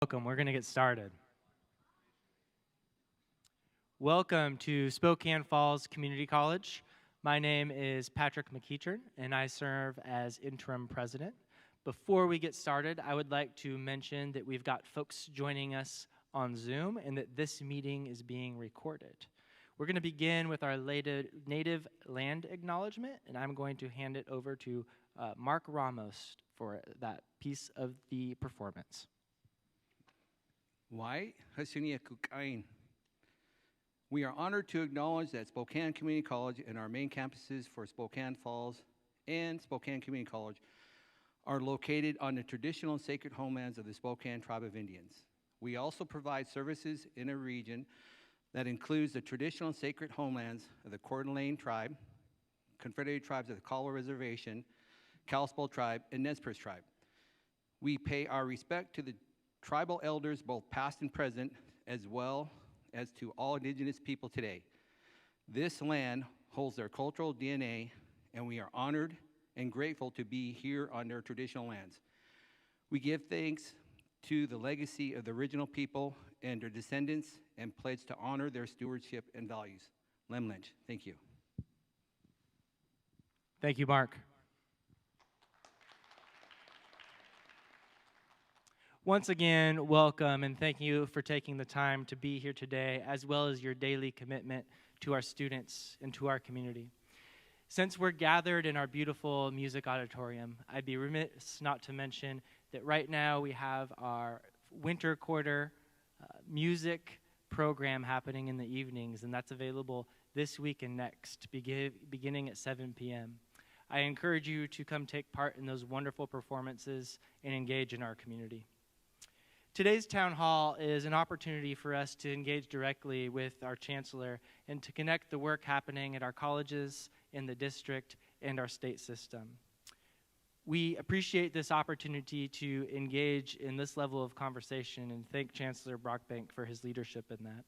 Welcome. We're going to get started. Welcome to Spokane Falls Community College. My name is Patrick McEachern, and I serve as interim president. Before we get started, I would like to mention that we've got folks joining us on Zoom and that this meeting is being recorded. We're going to begin with our native land acknowledgement, and I'm going to hand it over to Mark Ramos for that piece of the performance. Why Hasunia Kukain. We are honored to acknowledge that Spokane Community College and our main campuses for Spokane Falls and Spokane Community College are located on the traditional and sacred homelands of the Spokane Tribe of Indians. We also provide services in a region that includes the traditional and sacred homelands of the Coeur d'Alene Tribe, Confederated Tribes of the Kawa Reservation, Kalispel Tribe, and Nez Perce Tribe. We pay our respect to the tribal elders, both past and present, as well as to all indigenous people today. This land holds their cultural DNA, and we are honored and grateful to be here on their traditional lands. We give thanks to the legacy of the original people and their descendants and pledge to honor their stewardship and values. Lem Lynch, thank you. Thank you, Mark. Once again, welcome, and thank you for taking the time to be here today, as well as your daily commitment to our students and to our community. Since we're gathered in our beautiful music auditorium, I'd be remiss not to mention that right now we have our winter quarter music program happening in the evenings, and that's available this week and next, beginning at 7 p.m. I encourage you to come take part in those wonderful performances and engage in our community. Today's town hall is an opportunity for us to engage directly with our chancellor and to connect the work happening at our colleges, in the district, and our state system. We appreciate this opportunity to engage in this level of conversation and thank Chancellor Brockbank for his leadership in that.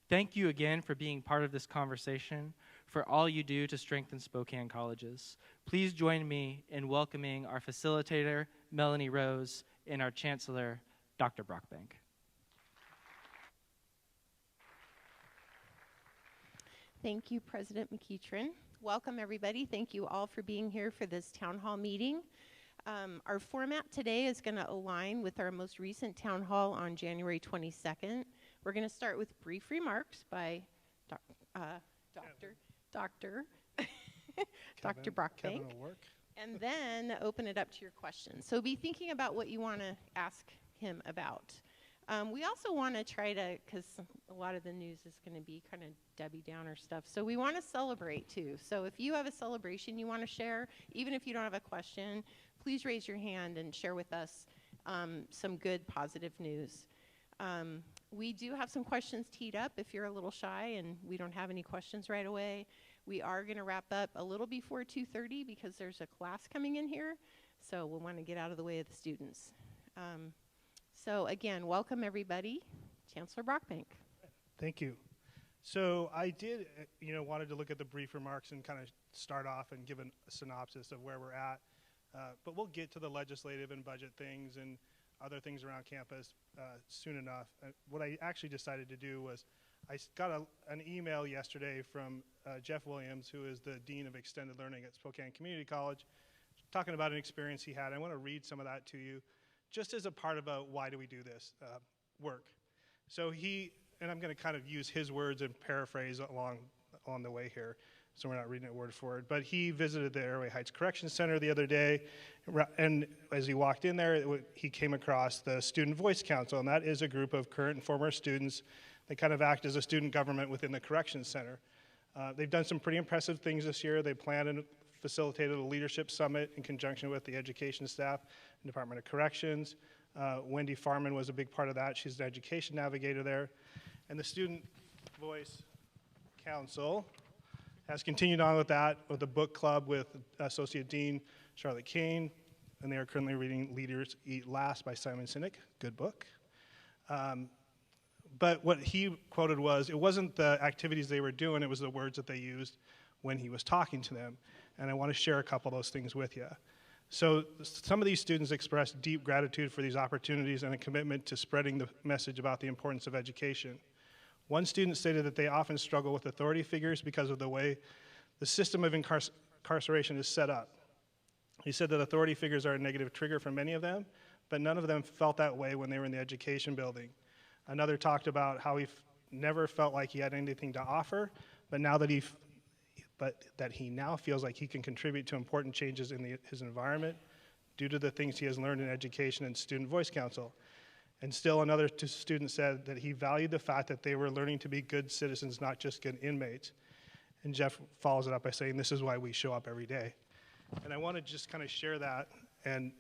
Thank you again for being part of this conversation, for all you do to strengthen Spokane colleges. Please join me in welcoming our facilitator, Melanie Rose, and our chancellor, Dr. Brockbank. Thank you, President McEachern. Welcome, everybody. Thank you all for being here for this town hall meeting. Our format today is going to align with our most recent town hall on January 22nd. We're going to start with brief remarks by Dr. Brockbank, and then open it up to your questions. So be thinking about what you want to ask him about. We also want to try to, because a lot of the news is going to be kind of Debbie Downer stuff, so we want to celebrate too. So if you have a celebration you want to share, even if you don't have a question, please raise your hand and share with us some good positive news. We do have some questions teed up if you're a little shy and we don't have any questions right away. We are going to wrap up a little before 2:30 because there's a class coming in here, so we'll want to get out of the way of the students. So again, welcome everybody. Chancellor Brockbank. Thank you. So I did, wanted to look at the brief remarks and kind of start off and give a synopsis of where we're at. But we'll get to the legislative and budget things and other things around campus soon enough. What I actually decided to do was I got an email yesterday from Jeff Williams, who is the Dean of Extended Learning at Spokane Community College, talking about an experience he had. I want to read some of that to you, just as a part about why do we do this work. So and I'm going to kind of use his words and paraphrase along the way here, so we're not reading it word for word, but he visited the Airway Heights Correction Center the other day, and as he walked in there, he came across the Student Voice Council, and that is a group of current and former students that kind of act as a student government within the Corrections Center. They've done some pretty impressive things this year. They planned and facilitated a leadership summit in conjunction with the education staff and Department of Corrections. Wendy Farman was a big part of that. She's the education navigator there. And the Student Voice Council has continued on with that, with a book club with Associate Dean Charlotte Kane, and they are currently reading Leaders Eat Last by Simon Sinek. Good book. But what he quoted was, it wasn't the activities they were doing, it was the words that they used when he was talking to them. And I want to share a couple of those things with you. So some of these students expressed deep gratitude for these opportunities and a commitment to spreading the message about the importance of education. One student stated that they often struggle with authority figures because of the way the system of incarceration is set up. He said that authority figures are a negative trigger for many of them, but none of them felt that way when they were in the education building. Another talked about how he never felt like he had anything to offer, but that he now feels like he can contribute to important changes in his environment due to the things he has learned in education and Student Voice Council. And still another student said that he valued the fact that they were learning to be good citizens, not just good inmates. And Jeff follows it up by saying, this is why we show up every day. And I want to just kind of share that, and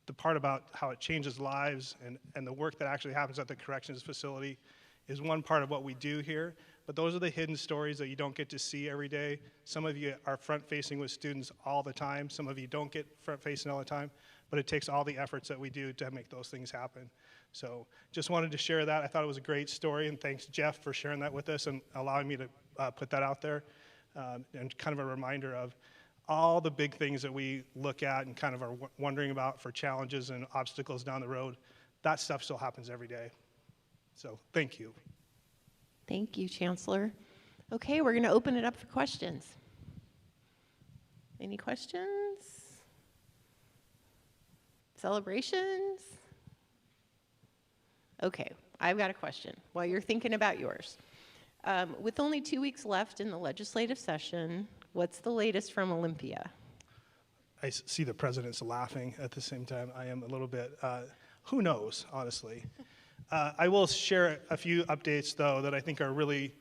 the part about how it changes lives and the work that actually happens at the corrections facility is one part of what we do here. But those are the hidden stories that you don't get to see every day. Some of you are front-facing with students all the time. Some of you don't get front-facing all the time. But it takes all the efforts that we do to make those things happen. So just wanted to share that. I thought it was a great story, and thanks, Jeff, for sharing that with us and allowing me to put that out there. And kind of a reminder of all the big things that we look at and kind of are wondering about for challenges and obstacles down the road. That stuff still happens every day. So thank you. Thank you, Chancellor. Okay, we're going to open it up for questions. Any questions? Celebrations? Okay, I've got a question while you're thinking about yours. With only 2 weeks left in the legislative session, what's the latest from Olympia? I see the president's laughing at the same time. I am a little bit, who knows, honestly. I will share a few updates, though, that I think are really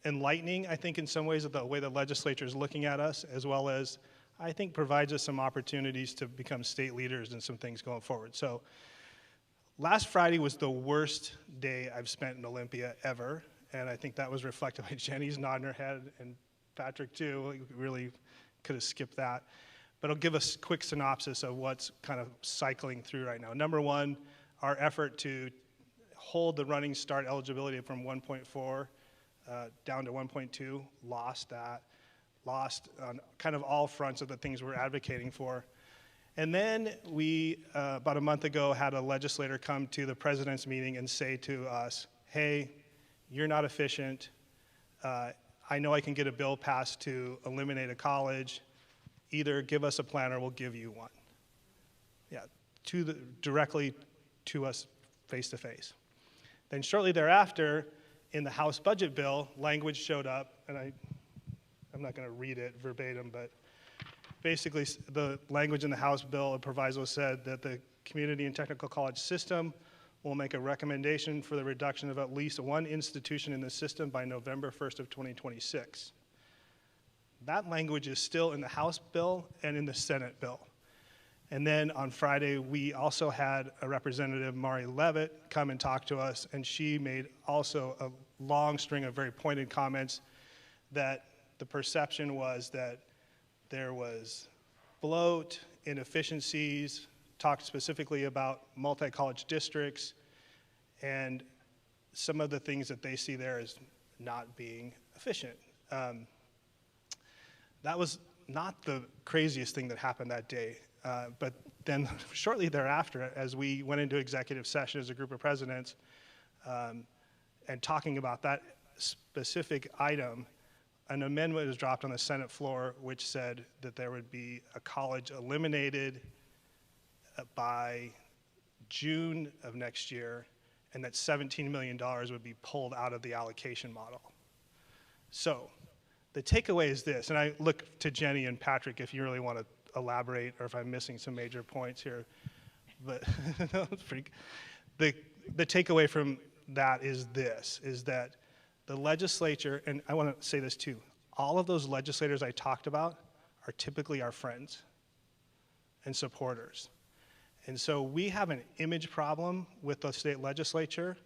enlightening, I think, in some ways, of the way the legislature is looking at us, as well as, I think, provides us some opportunities to become state leaders and some things going forward. So last Friday was the worst day I've spent in Olympia ever, and I think that was reflected by Jenny's nodding her head, and Patrick, too. We really could have skipped that. But I'll give us a quick synopsis of what's kind of cycling through right now. Number one, our effort to hold the running start eligibility from 1.4 down to 1.2, lost that. Lost on kind of all fronts of the things we're advocating for. And then we, about a month ago, had a legislator come to the president's meeting and say to us, hey, you're not efficient. I know I can get a bill passed to eliminate a college. Either give us a plan or we'll give you one. Yeah, directly to us face to face. Then shortly thereafter, in the House budget bill, language showed up, and I'm not going to read it verbatim, but basically the language in the House bill, a proviso, said that the community and technical college system will make a recommendation for the reduction of at least one institution in the system by November 1st of 2026. That language is still in the House bill and in the Senate bill. And then on Friday, we also had a representative, Mari Levitt, come and talk to us, and she made also a long string of very pointed comments that the perception was that there was bloat, inefficiencies, talked specifically about multi-college districts, and some of the things that they see there as not being efficient. That was not the craziest thing that happened that day. But then shortly thereafter, as we went into executive session as a group of presidents and talking about that specific item, an amendment was dropped on the Senate floor which said that there would be a college eliminated by June of next year, and that $17 million would be pulled out of the allocation model. So the takeaway is this, and I look to Jenny and Patrick if you really want to elaborate or if I'm missing some major points here, but the takeaway from that is this, is that the legislature, and I want to say this too, all of those legislators I talked about are typically our friends and supporters. And so we have an image problem with the state legislature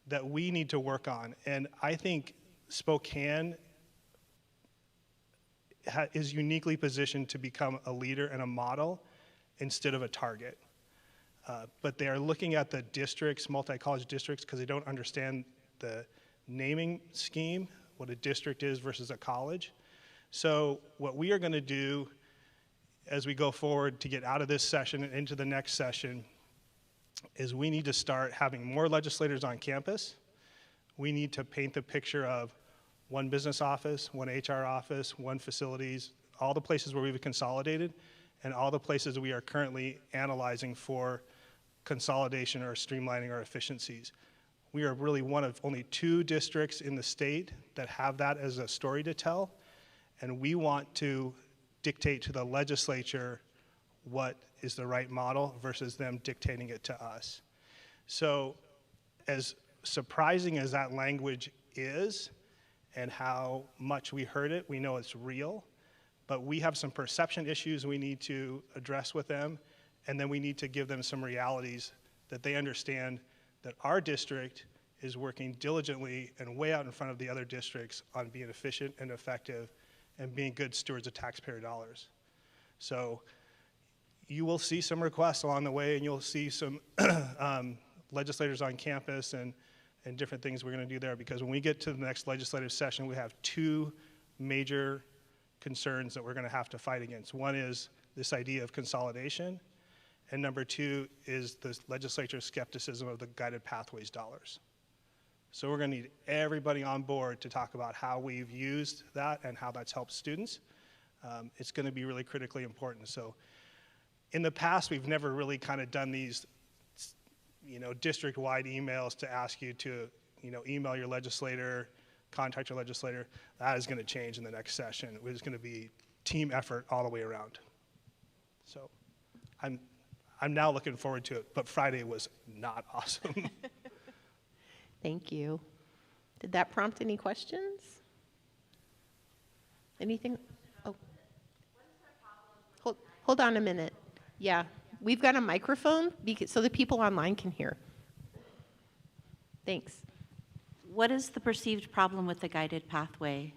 that we need to work on. And I think Spokane is uniquely positioned to become a leader and a model instead of a target. But they are looking at the districts, multi-college districts, because they don't understand the naming scheme, what a district is versus a college. So what we are going to do as we go forward to get out of this session and into the next session is we need to start having more legislators on campus. We need to paint the picture of one business office, one HR office, one facilities, all the places where we've consolidated, and all the places we are currently analyzing for consolidation or streamlining or efficiencies. We are really one of only 2 districts in the state that have that as a story to tell, and we want to dictate to the legislature what is the right model versus them dictating it to us. So as surprising as that language is and how much we heard it, we know it's real, but we have some perception issues we need to address with them, and then we need to give them some realities that they understand that our district is working diligently and way out in front of the other districts on being efficient and effective and being good stewards of taxpayer dollars. So you will see some requests along the way, and you'll see some legislators on campus and different things we're going to do there, because when we get to the next legislative session, we have 2 major concerns that we're going to have to fight against. One is this idea of consolidation, and number 2 is the legislature's skepticism of the guided pathways dollars. So we're going to need everybody on board to talk about how we've used that and how that's helped students. It's going to be really critically important. So in the past, we've never really kind of done these, district-wide emails to ask you to, email your legislator, contact your legislator. That is going to change in the next session. It's going to be team effort all the way around. So I'm now looking forward to it, but Friday was not awesome. Thank you. Did that prompt any questions? Anything? Oh. Hold on a minute. Yeah, we've got a microphone so the people online can hear. Thanks. What is the perceived problem with the guided pathway?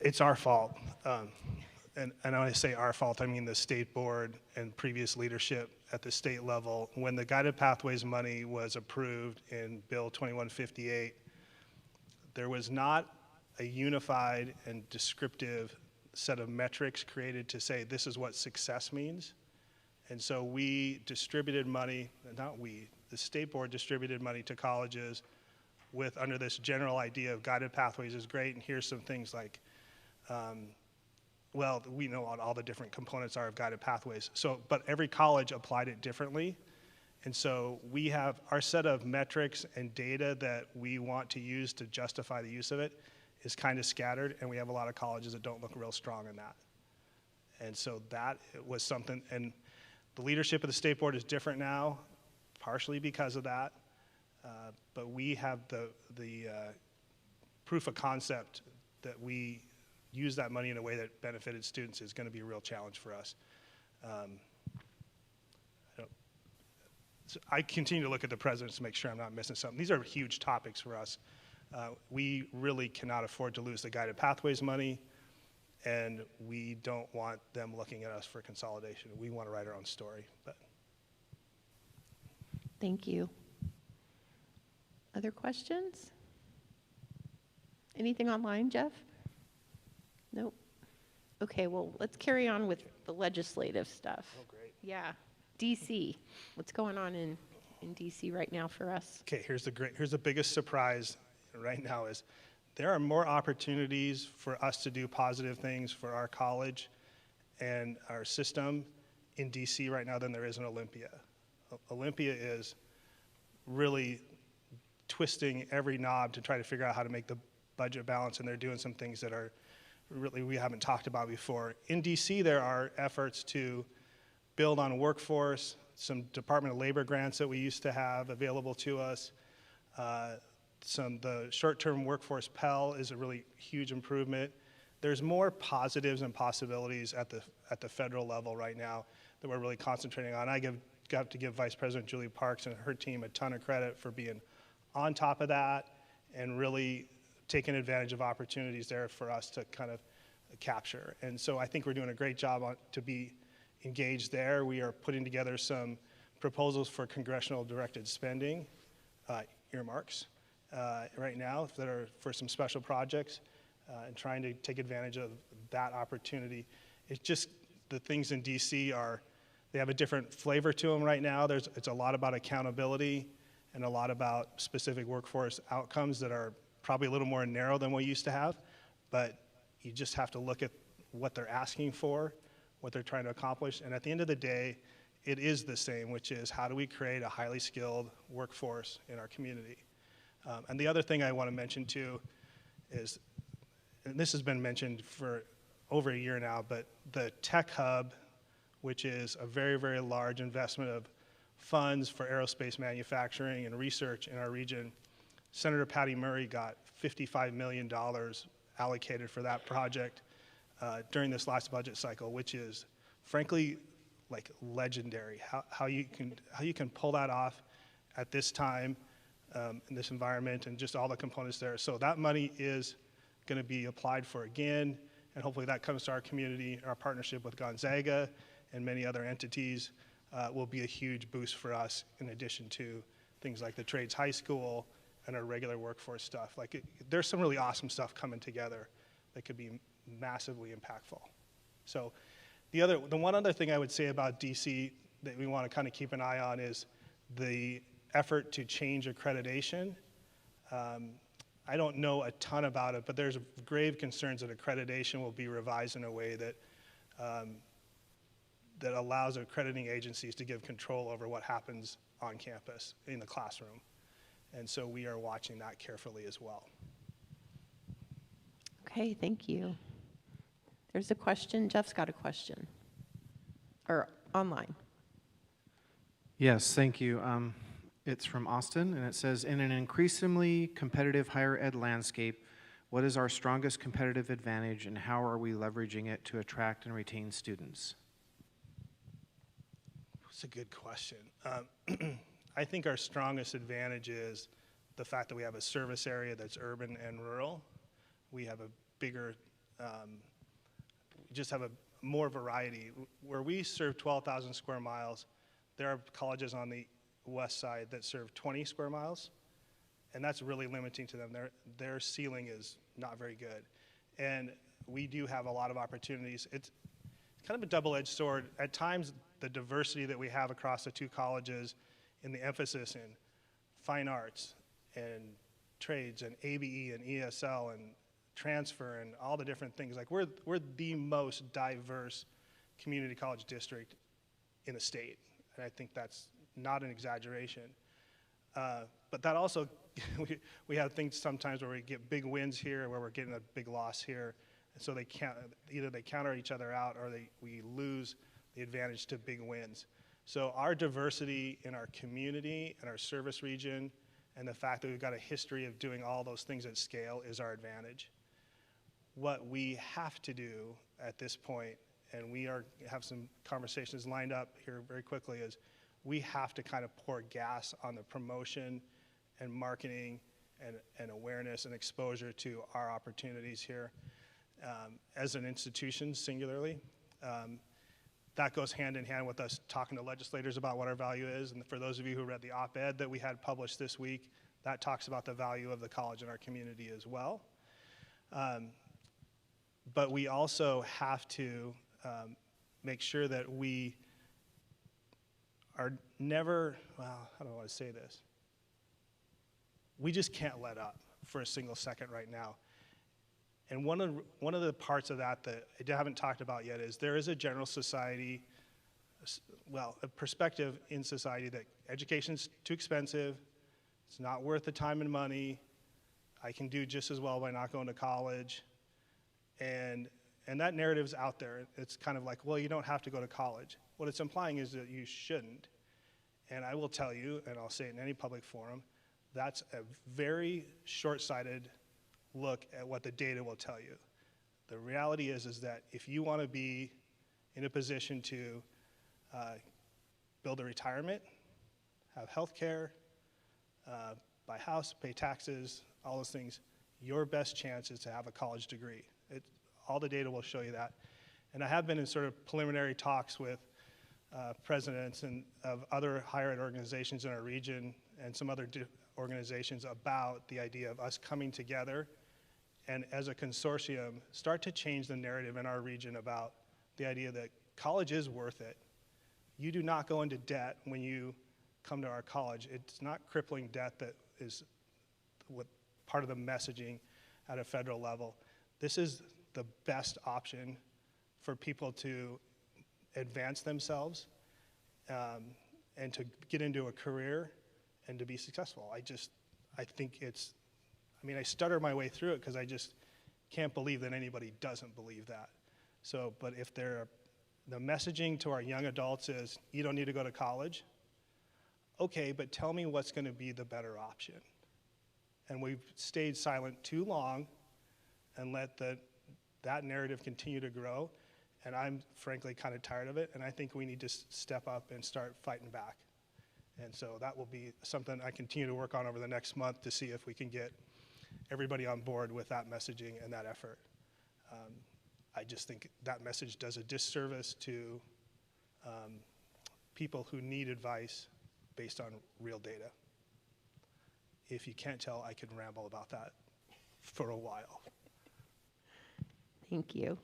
It's our fault. And when I say our fault, I mean the state board and previous leadership at the state level. When the Guided Pathways money was approved in Bill 2158, there was not a unified and descriptive set of metrics created to say this is what success means. And so we distributed money, the state board distributed money to colleges with under this general idea of guided pathways is great, and here's some things like, well, we know what all the different components are of guided pathways. So, but every college applied it differently. And so we have our set of metrics and data that we want to use to justify the use of it is kind of scattered, and we have a lot of colleges that don't look real strong in that. And so that was something, and the leadership of the state board is different now, partially because of that. But we have the proof of concept that we use that money in a way that benefited students is going to be a real challenge for us. So I continue to look at the presidents to make sure I'm not missing something. These are huge topics for us. We really cannot afford to lose the Guided Pathways money, and we don't want them looking at us for consolidation. We want to write our own story. But thank you. Other questions? Anything online, Jeff? Nope. Okay, well, let's carry on with the legislative stuff. oh, great. Yeah. DC. What's going on in DC right now for us? Okay, here's the biggest surprise right now is there are more opportunities for us to do positive things for our college and our system in DC right now than there is in Olympia. Olympia is really twisting every knob to try to figure out how to make the budget balance, and they're doing some things that are really we haven't talked about before. In DC, there are efforts to build on workforce, some Department of Labor grants that we used to have available to us. The short-term workforce Pell is a really huge improvement. There's more positives and possibilities at the federal level right now that we're really concentrating on. I got to give Vice President Julie Parks and her team a ton of credit for being on top of that and really taking advantage of opportunities there for us to kind of capture. And so I think we're doing a great job to be engaged there. We are putting together some proposals for congressional directed spending, earmarks, right now that are for some special projects and trying to take advantage of that opportunity. It's just the things in DC they have a different flavor to them right now. It's a lot about accountability and a lot about specific workforce outcomes that are probably a little more narrow than we used to have, but you just have to look at what they're asking for, what they're trying to accomplish, and at the end of the day, it is the same, which is how do we create a highly skilled workforce in our community? And the other thing I want to mention too is, and this has been mentioned for over a year now, but the Tech Hub, which is a very, very large investment of funds for aerospace manufacturing and research in our region, Senator Patty Murray got $55 million allocated for that project during this last budget cycle, which is frankly like legendary. How you can pull that off at this time in this environment and just all the components there. So that money is going to be applied for again, and hopefully that comes to our community. Our partnership with Gonzaga and many other entities will be a huge boost for us, in addition to things like the Trades High School and our regular workforce stuff. There's some really awesome stuff coming together that could be massively impactful. So the one other thing I would say about DC that we want to kind of keep an eye on is the effort to change accreditation. I don't know a ton about it, but there's grave concerns that accreditation will be revised in a way that that allows accrediting agencies to give control over what happens on campus in the classroom. And so we are watching that carefully as well. Okay, thank you. There's a question. Jeff's got a question. Or online. Yes, thank you. It's from Austin, and it says, in an increasingly competitive higher ed landscape, what is our strongest competitive advantage, and how are we leveraging it to attract and retain students? That's a good question. I think our strongest advantage is the fact that we have a service area that's urban and rural. We have a bigger, just have a more variety. Where we serve 12,000 square miles, there are colleges on the west side that serve 20 square miles, and that's really limiting to them. Their ceiling is not very good. And we do have a lot of opportunities. It's kind of a double-edged sword. At times, the diversity that we have across the two colleges and the emphasis in fine arts and trades and ABE and ESL and transfer and all the different things. Like we're the most diverse community college district in the state. And I think that's not an exaggeration. But that also, we have things sometimes where we get big wins here, where we're getting a big loss here. And so either they counter each other out, or we lose the advantage to big wins. So our diversity in our community and our service region, and the fact that we've got a history of doing all those things at scale, is our advantage. What we have to do at this point, and we have some conversations lined up here very quickly, is we have to kind of pour gas on the promotion and marketing and awareness and exposure to our opportunities here as an institution singularly. That goes hand in hand with us talking to legislators about what our value is. And for those of you who read the op-ed that we had published this week, that talks about the value of the college in our community as well. But we also have to make sure that we are never, well, how do I want to say this? We just can't let up for a single second right now. And one of the parts of that I haven't talked about yet is there is a general society, well, a perspective in society that education's too expensive, it's not worth the time and money, I can do just as well by not going to college. And that narrative's out there. It's kind of like, well, you don't have to go to college. What it's implying is that you shouldn't. And I will tell you, and I'll say it in any public forum, that's a very short-sighted look at what the data will tell you. The reality is that if you want to be in a position to build a retirement, have health care, buy a house, pay taxes, all those things, your best chance is to have a college degree. All the data will show you that. And I have been in sort of preliminary talks with presidents of other higher ed organizations in our region and some other organizations about the idea of us coming together and as a consortium start to change the narrative in our region about the idea that college is worth it. You do not go into debt when you come to our college. It's not crippling debt that is what part of the messaging at a federal level. This is the best option for people to advance themselves and to get into a career and to be successful. I think it's, I mean, I stutter my way through it because I just can't believe that anybody doesn't believe that. So, but if the messaging to our young adults is, you don't need to go to college, okay, but tell me what's going to be the better option. And we've stayed silent too long and let that narrative continue to grow. And I'm frankly kind of tired of it. And I think we need to step up and start fighting back. And so that will be something I continue to work on over the next month to see if we can get everybody on board with that messaging and that effort. I just think that message does a disservice to people who need advice based on real data. If you can't tell, I can ramble about that for a while. Thank you.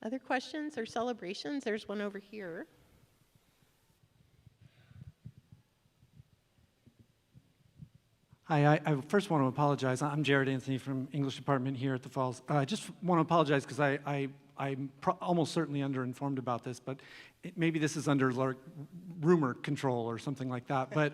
Other questions or celebrations? There's one over here. Hi, I first want to apologize. I'm Jared Anthony from English department here at the Falls. I just want to apologize because I'm almost certainly underinformed about this, but maybe this is under like rumor control or something like that. But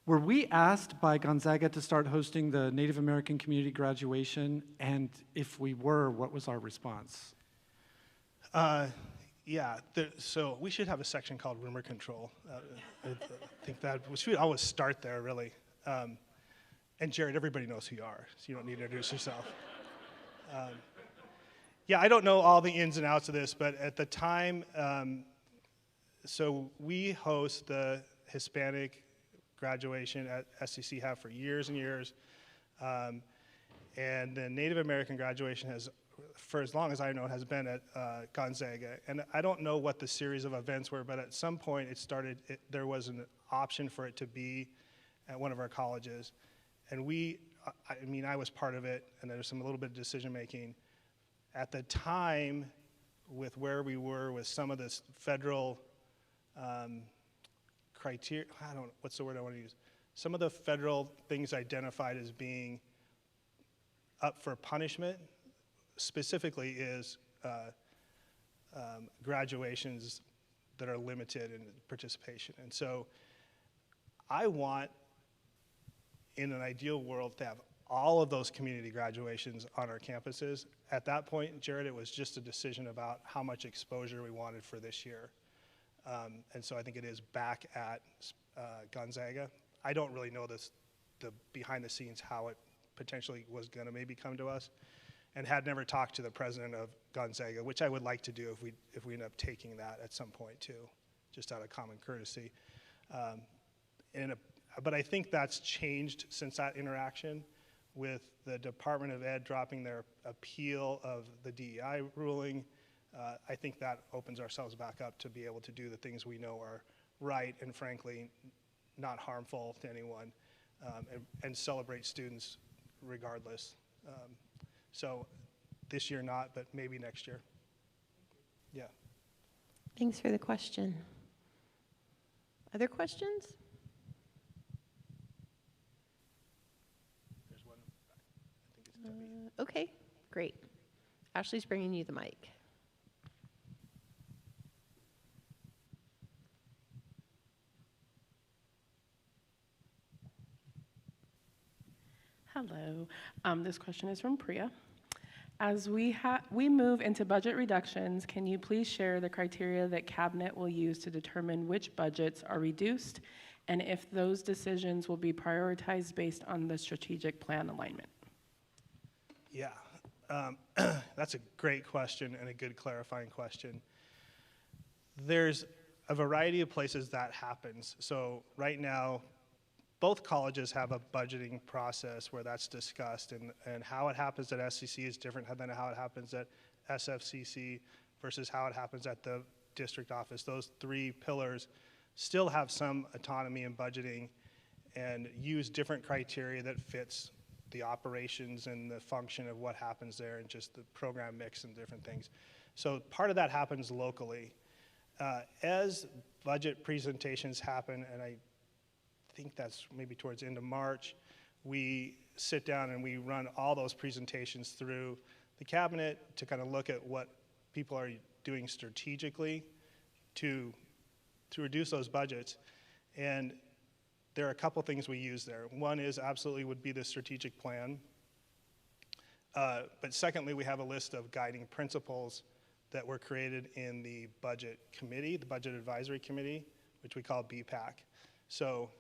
were we asked by Gonzaga to start hosting the Native American community graduation? And if we were, what was our response? Yeah, so we should have a section called rumor control. I think that we should always start there, really. And Jared, everybody knows who you are, so you don't need to introduce yourself. Yeah, I don't know all the ins and outs of this, but at the time, so we host the Hispanic graduation at SCC, have for years and years. And the Native American graduation has, for as long as I know, has been at Gonzaga. And I don't know what the series of events were, but at some point there was an option for it to be at one of our colleges. And I was part of it, and there was a little bit of decision making. At the time, with where we were with some of this federal criteria, what's the word I want to use? Some of the federal things identified as being up for punishment specifically is graduations that are limited in participation. And so I want, in an ideal world, to have all of those community graduations on our campuses. At that point, Jared, it was just a decision about how much exposure we wanted for this year. And so I think it is back at Gonzaga. I don't really know the behind the scenes how it potentially was going to maybe come to us, and had never talked to the president of Gonzaga, which I would like to do if we end up taking that at some point too, just out of common courtesy. But I think that's changed since that interaction, with the Department of Ed dropping their appeal of the DEI ruling. I think that opens ourselves back up to be able to do the things we know are right and frankly not harmful to anyone, and celebrate students regardless. So this year not, but maybe next year. Yeah. Thanks for the question. Other questions? There's one. I think it's Debbie. Okay, great. Ashley's bringing you the mic. Hello. This question is from Priya. As we move into budget reductions, can you please share the criteria that Cabinet will use to determine which budgets are reduced, and if those decisions will be prioritized based on the strategic plan alignment? Yeah, that's a great question and a good clarifying question. There's a variety of places that happens. So right now, both colleges have a budgeting process where that's discussed, and how it happens at SCC is different than how it happens at SFCC versus how it happens at the district office. Those three pillars still have some autonomy in budgeting and use different criteria that fits the operations and the function of what happens there and just the program mix and different things. So part of that happens locally. As budget presentations happen, and I think that's maybe towards the end of March, we sit down and we run all those presentations through the cabinet to kind of look at what people are doing strategically to reduce those budgets. And there are a couple things we use there. One is absolutely would be the strategic plan. But secondly, we have a list of guiding principles that were created in the budget committee, the budget advisory committee, which we call BPAC. So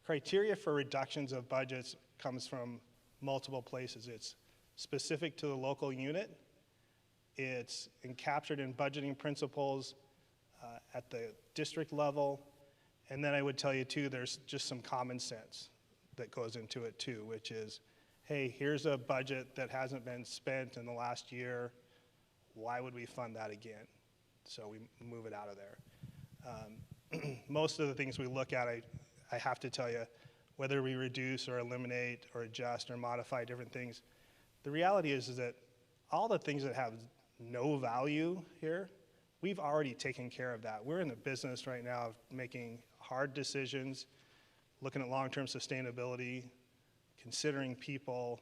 criteria for reductions of budgets comes from multiple places. It's specific to the local unit. It's captured in budgeting principles at the district level. And then I would tell you too, there's just some common sense that goes into it too, which is, hey, here's a budget that hasn't been spent in the last year. Why would we fund that again? So we move it out of there. Most of the things we look at, I have to tell you, whether we reduce or eliminate or adjust or modify different things, the reality is that all the things that have no value here, we've already taken care of that. We're in the business right now of making hard decisions, looking at long-term sustainability, considering people.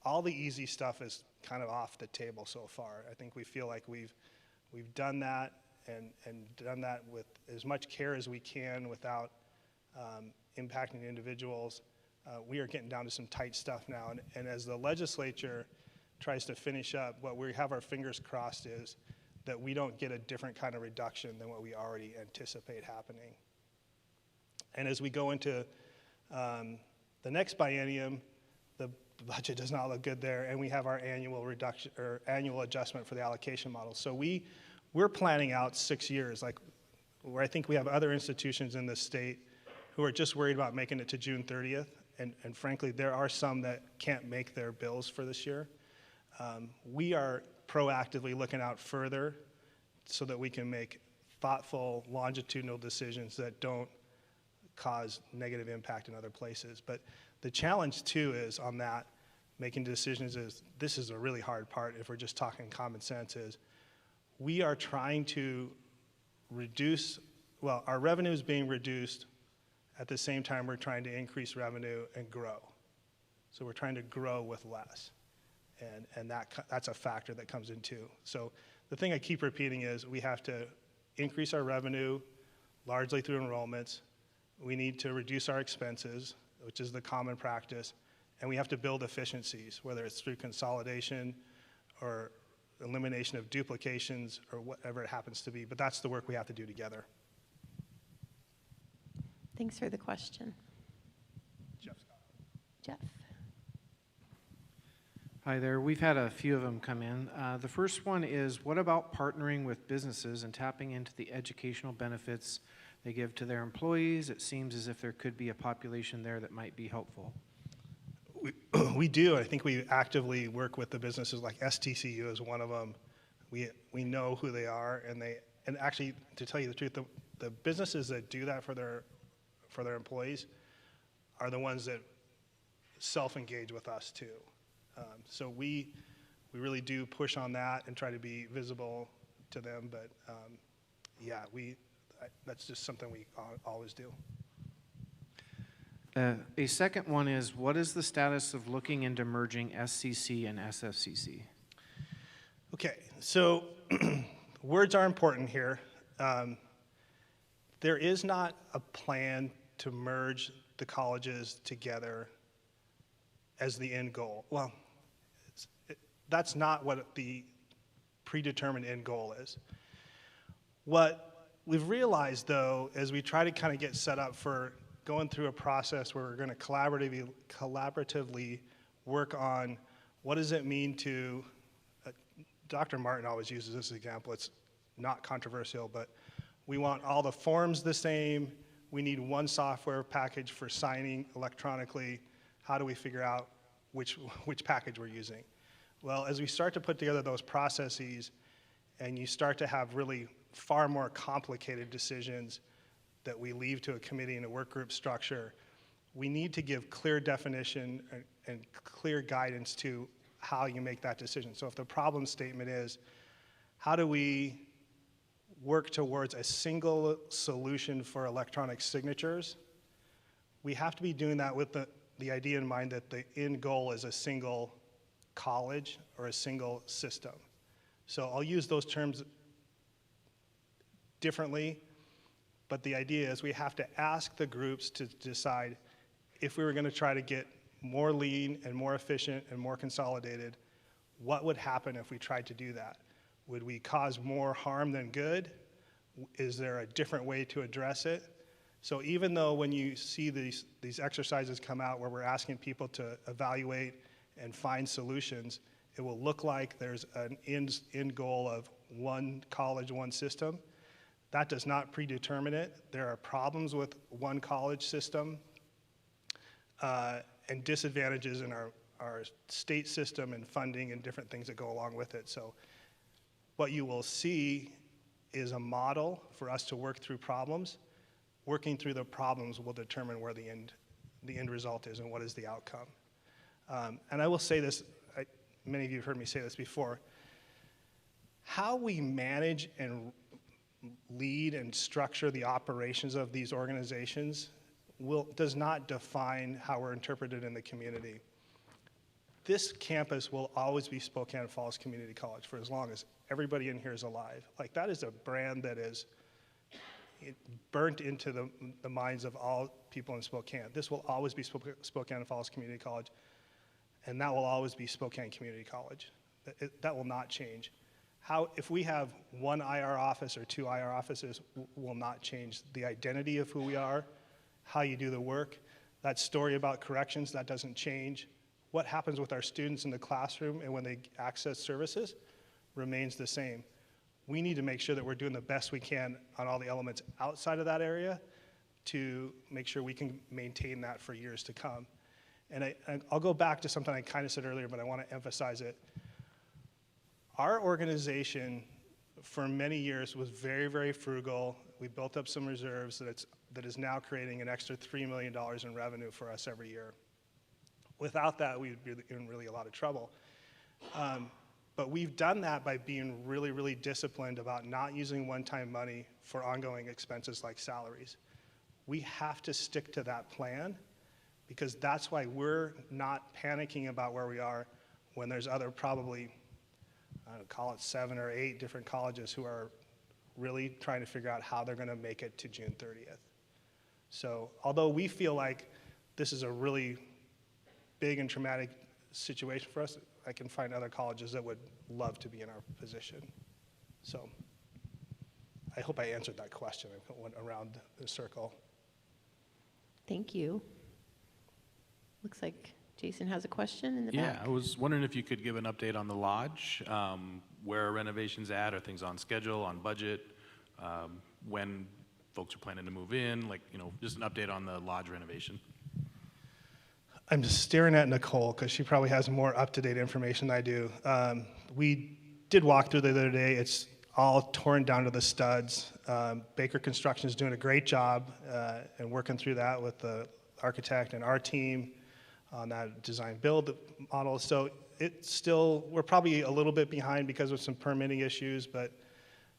All the easy stuff is kind of off the table so far. I think we feel like we've done that and done that with as much care as we can without impacting individuals. We are getting down to some tight stuff now. And as the legislature tries to finish up, what we have our fingers crossed is that we don't get a different kind of reduction than what we already anticipate happening. And as we go into the next biennium, the budget does not look good there, and we have our annual reduction or annual adjustment for the allocation model. So we're planning out 6 years, like where I think we have other institutions in this state who are just worried about making it to June 30th. And frankly, there are some that can't make their bills for this year. We are proactively looking out further so that we can make thoughtful, longitudinal decisions that don't cause negative impact in other places. But the challenge too is on that, making decisions is, this is a really hard part if we're just talking common sense, is we are trying to reduce, well, our revenue is being reduced at the same time we're trying to increase revenue and grow. So we're trying to grow with less. And that's a factor that comes in too. So the thing I keep repeating is we have to increase our revenue largely through enrollments. We need to reduce our expenses, which is the common practice, and we have to build efficiencies, whether it's through consolidation or elimination of duplications or whatever it happens to be. But that's the work we have to do together. Thanks for the question. Jeff. Hi there. We've had a few of them come in. The first one is, what about partnering with businesses and tapping into the educational benefits they give to their employees? It seems as if there could be a population there that might be helpful. We do. I think we actively work with the businesses, like STCU is one of them. We know who they are, and actually, to tell you the truth, the businesses that do that for their employees are the ones that self-engage with us too. So we really do push on that and try to be visible to them. But yeah, that's just something we always do. A second one is, what is the status of looking into merging SCC and SFCC? Okay, so words are important here. There is not a plan to merge the colleges together as the end goal. Well, that's not what the predetermined end goal is. What we've realized, though, as we try to kind of get set up for going through a process where we're going to collaboratively work on what does it mean to, Dr. Martin always uses this example, it's not controversial, but we want all the forms the same, we need one software package for signing electronically, how do we figure out which package we're using? Well, as we start to put together those processes and you start to have really far more complicated decisions that we leave to a committee and a work group structure, we need to give clear definition and clear guidance to how you make that decision. So if the problem statement is, how do we work towards a single solution for electronic signatures, we have to be doing that with the idea in mind that the end goal is a single college or a single system. So I'll use those terms differently, but the idea is we have to ask the groups to decide if we were going to try to get more lean and more efficient and more consolidated, what would happen if we tried to do that? Would we cause more harm than good? Is there a different way to address it? So even though when you see these exercises come out where we're asking people to evaluate and find solutions, it will look like there's an end goal of one college, one system. That does not predetermine it. There are problems with one college system and disadvantages in our state system and funding and different things that go along with it. So what you will see is a model for us to work through problems. Working through the problems will determine where the end result is and what is the outcome. And I will say this, many of you have heard me say this before, how we manage and lead and structure the operations of these organizations does not define how we're interpreted in the community. This campus will always be Spokane Falls Community College for as long as everybody in here is alive. Like, that is a brand that is burnt into the minds of all people in Spokane. This will always be Spokane Falls Community College, and that will always be Spokane Community College. That will not change. If we have one IR office or two IR offices will not change the identity of who we are, how you do the work. That story about corrections, that doesn't change. What happens with our students in the classroom and when they access services remains the same. We need to make sure that we're doing the best we can on all the elements outside of that area to make sure we can maintain that for years to come. And I'll go back to something I kind of said earlier, but I want to emphasize it. Our organization for many years was very, very frugal. We built up some reserves that is now creating an extra $3 million in revenue for us every year. Without that, we'd be in really a lot of trouble. But we've done that by being really, really disciplined about not using one-time money for ongoing expenses like salaries. We have to stick to that plan because that's why we're not panicking about where we are when there's other probably, call it 7 or 8 different colleges who are really trying to figure out how they're going to make it to June 30th. So although we feel like this is a really big and traumatic situation for us, I can find other colleges that would love to be in our position. So I hope I answered that question. I went around the circle. Thank you. Looks like Jason has a question in the back. Yeah, I was wondering if you could give an update on the lodge, where are renovations at? Are things on schedule, on budget? When folks are planning to move in? Like, just an update on the lodge renovation. I'm just staring at Nicole because she probably has more up-to-date information than I do. We did walk through the other day. It's all torn down to the studs. Baker Construction is doing a great job and working through that with the architect and our team on that design build model. So it's still, we're probably a little bit behind because of some permitting issues, but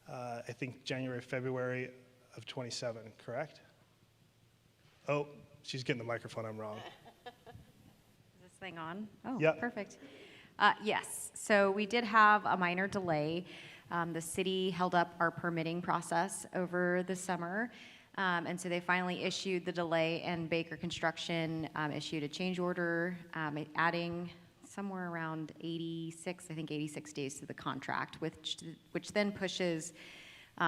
I think January, February of 27, correct? Oh, she's getting the microphone, I'm wrong. Is this thing on? Oh, yep. Perfect. Yes, so we did have a minor delay. The city held up our permitting process over the summer. And so they finally issued the delay, and Baker Construction issued a change order, adding somewhere around 86 days to the contract, which then pushes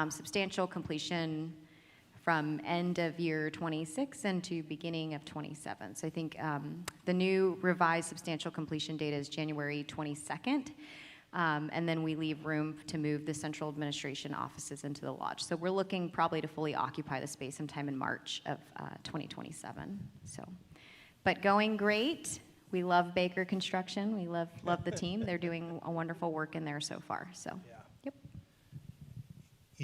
substantial completion from end of year 26 into beginning of 27. So I think the new revised substantial completion date is January 22nd. And then we leave room to move the central administration offices into the lodge. So we're looking probably to fully occupy the space sometime in March of 2027. So, but going great. We love Baker Construction. We love the team. They're doing a wonderful work in there so far. So, Yeah. Yep.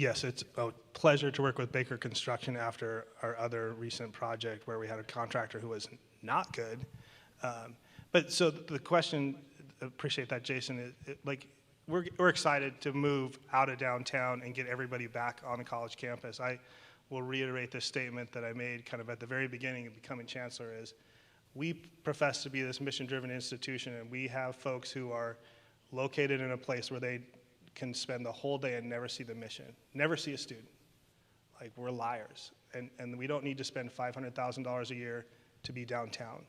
Yes, it's a pleasure to work with Baker Construction after our other recent project where we had a contractor who was not good. But so the question, appreciate that, Jason, like we're excited to move out of downtown and get everybody back on the college campus. I will reiterate this statement that I made kind of at the very beginning of becoming chancellor is we profess to be this mission-driven institution, and we have folks who are located in a place where they can spend the whole day and never see the mission, never see a student. Like, we're liars. And we don't need to spend $500,000 a year to be downtown.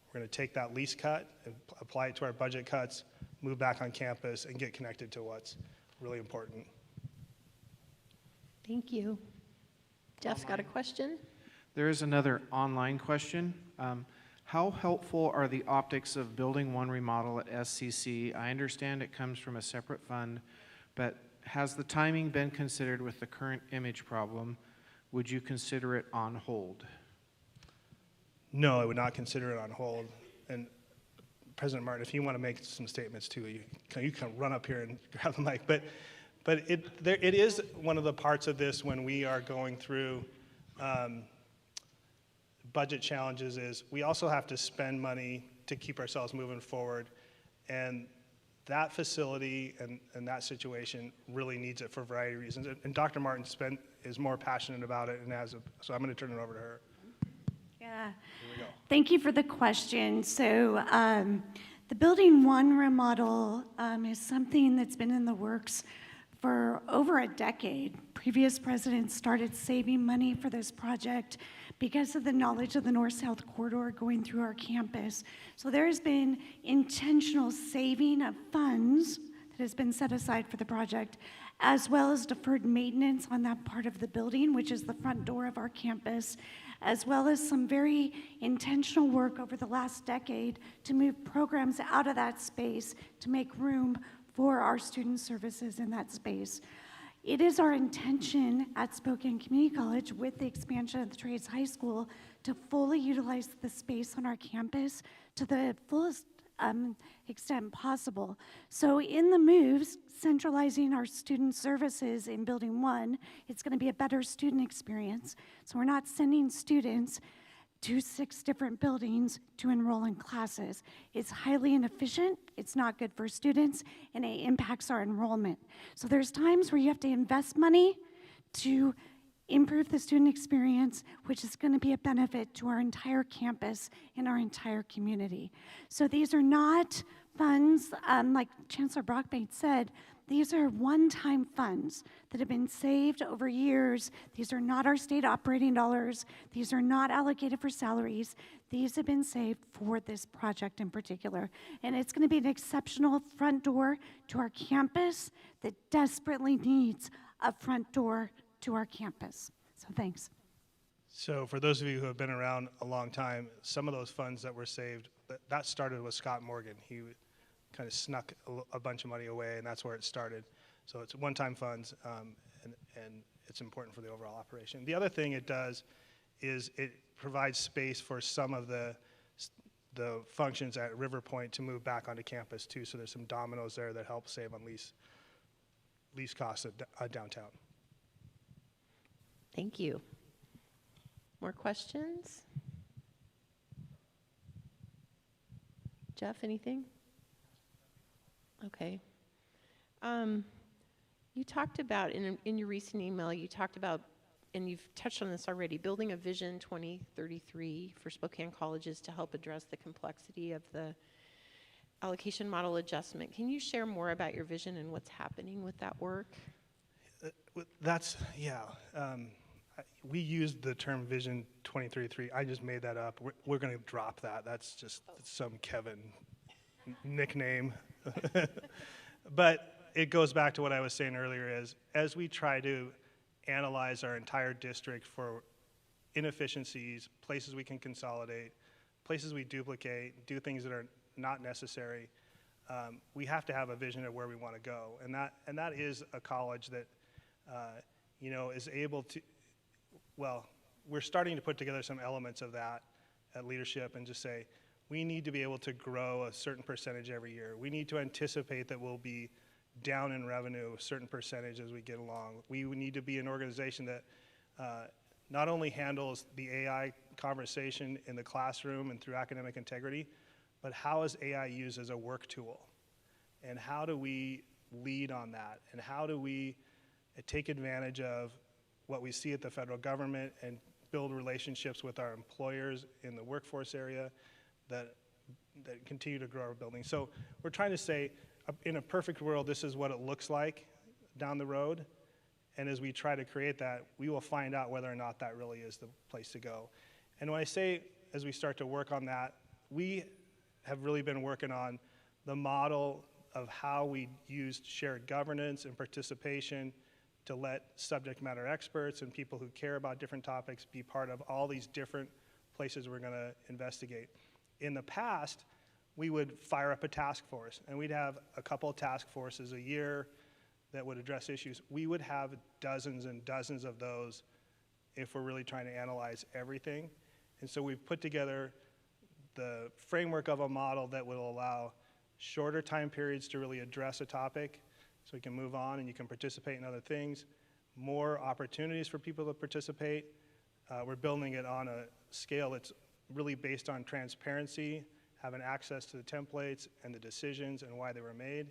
We're going to take that lease cut and apply it to our budget cuts, move back on campus, and get connected to what's really important. Thank you. Jeff's got a question. There is another online question. How helpful are the optics of Building 1 remodel at SCC? I understand it comes from a separate fund, but has the timing been considered with the current image problem? Would you consider it on hold? No, I would not consider it on hold. And President Martin, if you want to make some statements too, you can run up here and grab the mic. But it is one of the parts of this when we are going through budget challenges is we also have to spend money to keep ourselves moving forward. And that facility and that situation really needs it for a variety of reasons. And Dr. Martin is more passionate about it, and so I'm going to turn it over to her. Yeah. Here we go. Thank you for the question. So the Building 1 remodel is something that's been in the works for over a decade. Previous presidents started saving money for this project because of the knowledge of the north-south corridor going through our campus. So there has been intentional saving of funds that has been set aside for the project, as well as deferred maintenance on that part of the building, which is the front door of our campus, as well as some very intentional work over the last decade to move programs out of that space to make room for our student services in that space. It is our intention at Spokane Community College with the expansion of the Trades High School to fully utilize the space on our campus to the fullest extent possible. So in the moves, centralizing our student services in Building 1, it's going to be a better student experience. So we're not sending students to 6 different buildings to enroll in classes. It's highly inefficient, it's not good for students, and it impacts our enrollment. So there's times where you have to invest money to improve the student experience, which is going to be a benefit to our entire campus and our entire community. So these are not funds, like Chancellor Brockbank said, these are one-time funds that have been saved over years. These are not our state operating dollars. These are not allocated for salaries. These have been saved for this project in particular. And it's going to be an exceptional front door to our campus that desperately needs a front door to our campus. So thanks. So for those of you who have been around a long time, some of those funds that were saved, that started with Scott Morgan. He kind of snuck a bunch of money away, and that's where it started. So it's one-time funds, and it's important for the overall operation. The other thing it does is it provides space for some of the functions at River Point to move back onto campus too. So there's some dominoes there that help save on lease costs at downtown. Thank you. More questions? Jeff, anything? Okay. You talked about, in your recent email, you talked about, and you've touched on this already, building a Vision 2033 for Spokane colleges to help address the complexity of the allocation model adjustment. Can you share more about your vision and what's happening with that work? We used the term Vision 2033. I just made that up. We're going to drop that. That's just some Kevin nickname. But it goes back to what I was saying earlier is, as we try to analyze our entire district for inefficiencies, places we can consolidate, places we duplicate, do things that are not necessary, we have to have a vision of where we want to go. And that is a college that is able to, well, we're starting to put together some elements of that at leadership and just say, we need to be able to grow a certain percentage every year. We need to anticipate that we'll be down in revenue a certain percentage as we get along. We would need to be an organization that not only handles the AI conversation in the classroom and through academic integrity, but how is AI used as a work tool? And how do we lead on that? And how do we take advantage of what we see at the federal government and build relationships with our employers in the workforce area that continue to grow our building? So we're trying to say, in a perfect world, this is what it looks like down the road. And as we try to create that, we will find out whether or not that really is the place to go. And when I say, as we start to work on that, we have really been working on the model of how we use shared governance and participation to let subject matter experts and people who care about different topics be part of all these different places we're going to investigate. In the past, we would fire up a task force, and we'd have a couple of task forces a year that would address issues. We would have dozens and dozens of those if we're really trying to analyze everything. And so we've put together the framework of a model that will allow shorter time periods to really address a topic so we can move on and you can participate in other things, more opportunities for people to participate. We're building it on a scale that's really based on transparency, having access to the templates and the decisions and why they were made,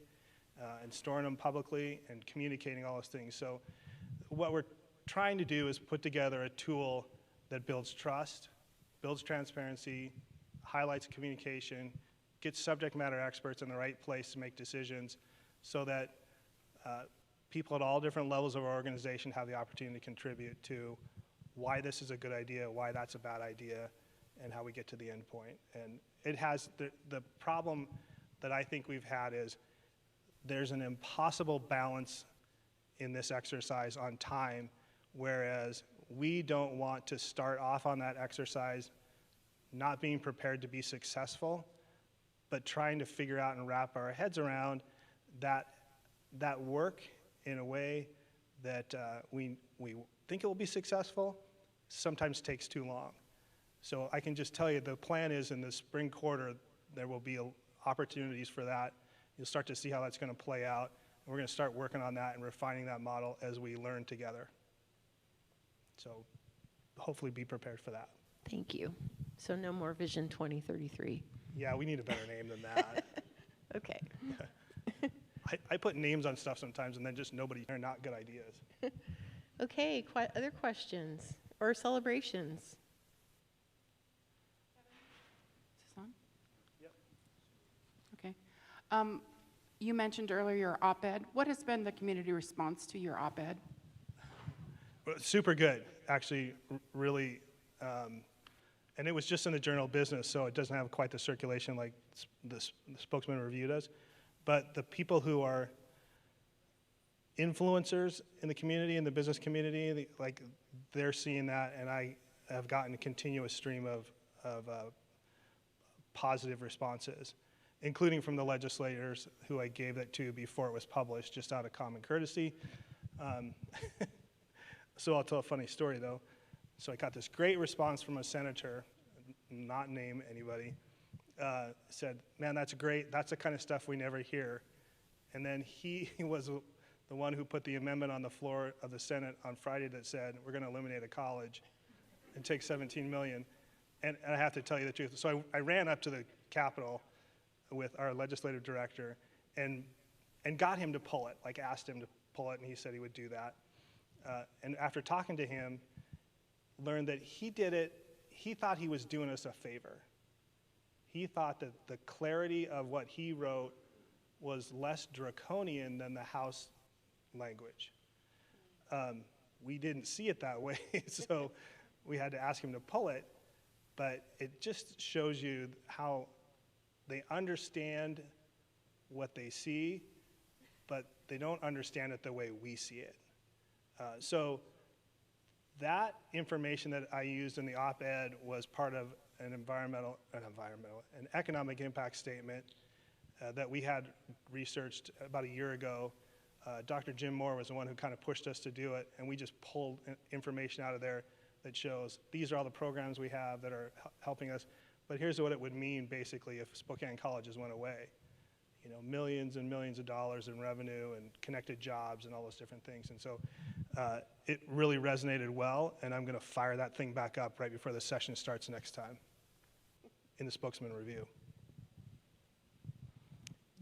and storing them publicly and communicating all those things. So what we're trying to do is put together a tool that builds trust, builds transparency, highlights communication, gets subject matter experts in the right place to make decisions so that people at all different levels of our organization have the opportunity to contribute to why this is a good idea, why that's a bad idea, and how we get to the end point. And it has, the problem that I think we've had is there's an impossible balance in this exercise on time, whereas we don't want to start off on that exercise not being prepared to be successful, but trying to figure out and wrap our heads around that work in a way that we think it will be successful sometimes takes too long. So I can just tell you the plan is in the spring quarter there will be opportunities for that. You'll start to see how that's going to play out. And we're going to start working on that and refining that model as we learn together. So hopefully be prepared for that. Thank you. So no more Vision 2033. Yeah, we need a better name than that. Okay. I put names on stuff sometimes and then just nobody, they're not good ideas. Okay, other questions or celebrations? Is this on? Yep. Okay. You mentioned earlier your op-ed. What has been the community response to your op-ed? Well, super good, actually, really. And it was just in the Journal of Business, so it doesn't have quite the circulation like the Spokesman Review does. But the people who are influencers in the community, in the business community, they're seeing that, and I have gotten a continuous stream of positive responses, including from the legislators who I gave that to before it was published, just out of common courtesy. So I'll tell a funny story, though. So I got this great response from a senator, not name anybody, said, man, that's great. That's the kind of stuff we never hear. And then he was the one who put the amendment on the floor of the Senate on Friday that said, we're going to eliminate a college and take $17 million. And I have to tell you the truth. So I ran up to the Capitol with our legislative director and got him to pull it, asked him to pull it, and he said he would do that. And after talking to him, learned that he did it, he thought he was doing us a favor. He thought that the clarity of what he wrote was less draconian than the House language. We didn't see it that way, so we had to ask him to pull it, but it just shows you how they understand what they see, but they don't understand it the way we see it. So that information that I used in the op-ed was part of an economic impact statement that we had researched about a year ago. Dr. Jim Moore was the one who kind of pushed us to do it, and we just pulled information out of there that shows these are all the programs we have that are helping us, but here's what it would mean basically if Spokane colleges went away. millions and millions of dollars in revenue and connected jobs and all those different things. And so it really resonated well, and I'm going to fire that thing back up right before the session starts next time in the spokesman review.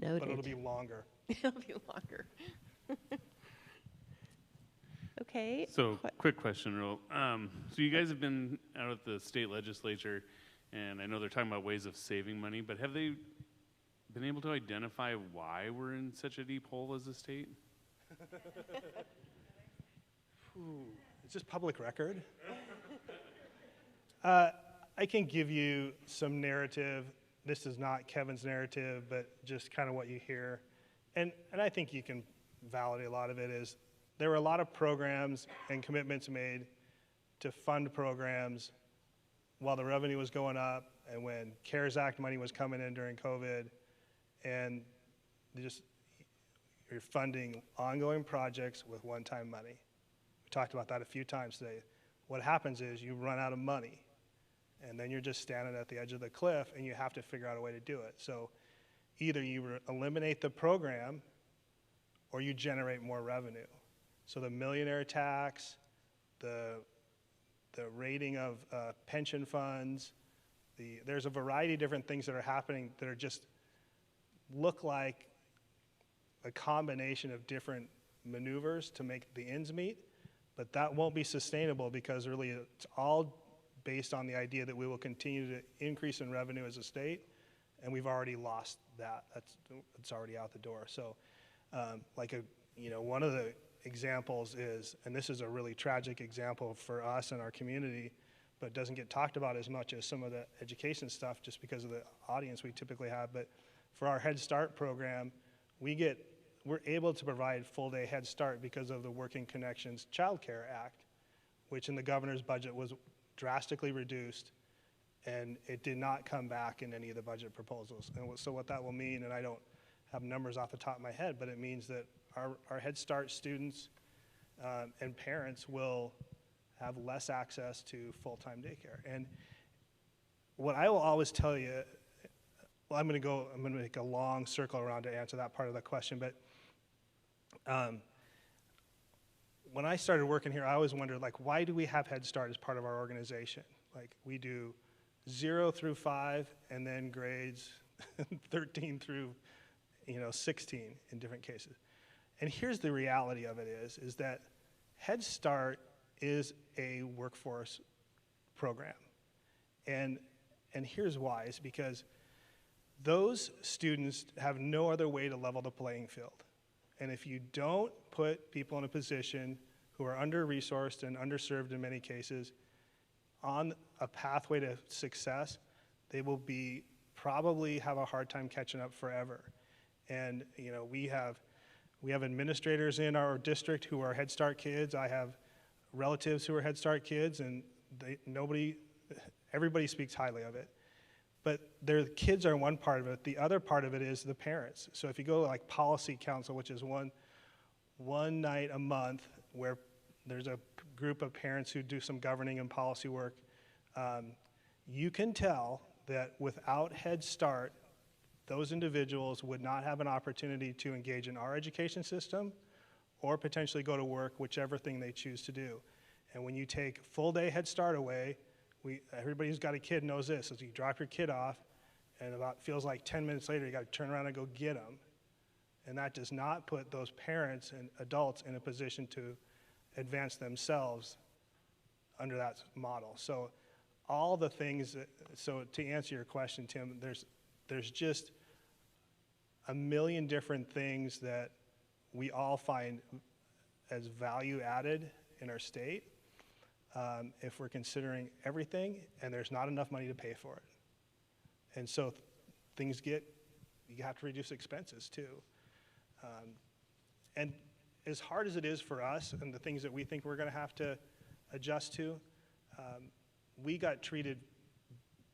Noted. But it'll be longer. It'll be longer. Okay. So, quick question, Earl. So you guys have been out at the state legislature, and I know they're talking about ways of saving money, but have they been able to identify why we're in such a deep hole as a state? Is this public record? I can give you some narrative. This is not Kevin's narrative, but just kind of what you hear. And I think you can validate a lot of it is there were a lot of programs and commitments made to fund programs while the revenue was going up and when CARES Act money was coming in during COVID, and you're funding ongoing projects with one-time money. We talked about that a few times today. What happens is you run out of money, and then you're just standing at the edge of the cliff, and you have to figure out a way to do it. So either you eliminate the program, or you generate more revenue. So the millionaire tax, the rating of pension funds, there's a variety of different things that are happening that are just look like a combination of different maneuvers to make the ends meet, but that won't be sustainable because really it's all based on the idea that we will continue to increase in revenue as a state, and we've already lost that. It's already out the door. So one of the examples is, and this is a really tragic example for us and our community, but doesn't get talked about as much as some of the education stuff just because of the audience we typically have. But for our Head Start program, we're able to provide full-day Head Start because of the Working Connections Child Care Act, which in the governor's budget was drastically reduced, and it did not come back in any of the budget proposals. And so what that will mean, and I don't have numbers off the top of my head, but it means that our Head Start students and parents will have less access to full-time daycare. And what I will always tell you, well, I'm going to make a long circle around to answer that part of the question, but when I started working here, I always wondered, why do we have Head Start as part of our organization? We do 0 through 5, and then grades 13 through 16 in different cases. And here's the reality of it is that Head Start is a workforce program. And here's why, is because those students have no other way to level the playing field. And if you don't put people in a position who are under-resourced and underserved in many cases on a pathway to success, they will probably have a hard time catching up forever. And we have administrators in our district who are Head Start kids. I have relatives who are Head Start kids, and everybody speaks highly of it. But their kids are one part of it. The other part of it is the parents. So if you go to Policy Council, which is one night a month where there's a group of parents who do some governing and policy work, you can tell that without Head Start, those individuals would not have an opportunity to engage in our education system or potentially go to work, whichever thing they choose to do. And when you take full-day Head Start away, everybody who's got a kid knows this, is you drop your kid off, and feels like 10 minutes later, you got to turn around and go get them. And that does not put those parents and adults in a position to advance themselves under that model. So all the things, so to answer your question, Tim, there's just a million different things that we all find as value added in our state if we're considering everything, and there's not enough money to pay for it. And so you have to reduce expenses too. And as hard as it is for us and the things that we think we're going to have to adjust to, we got treated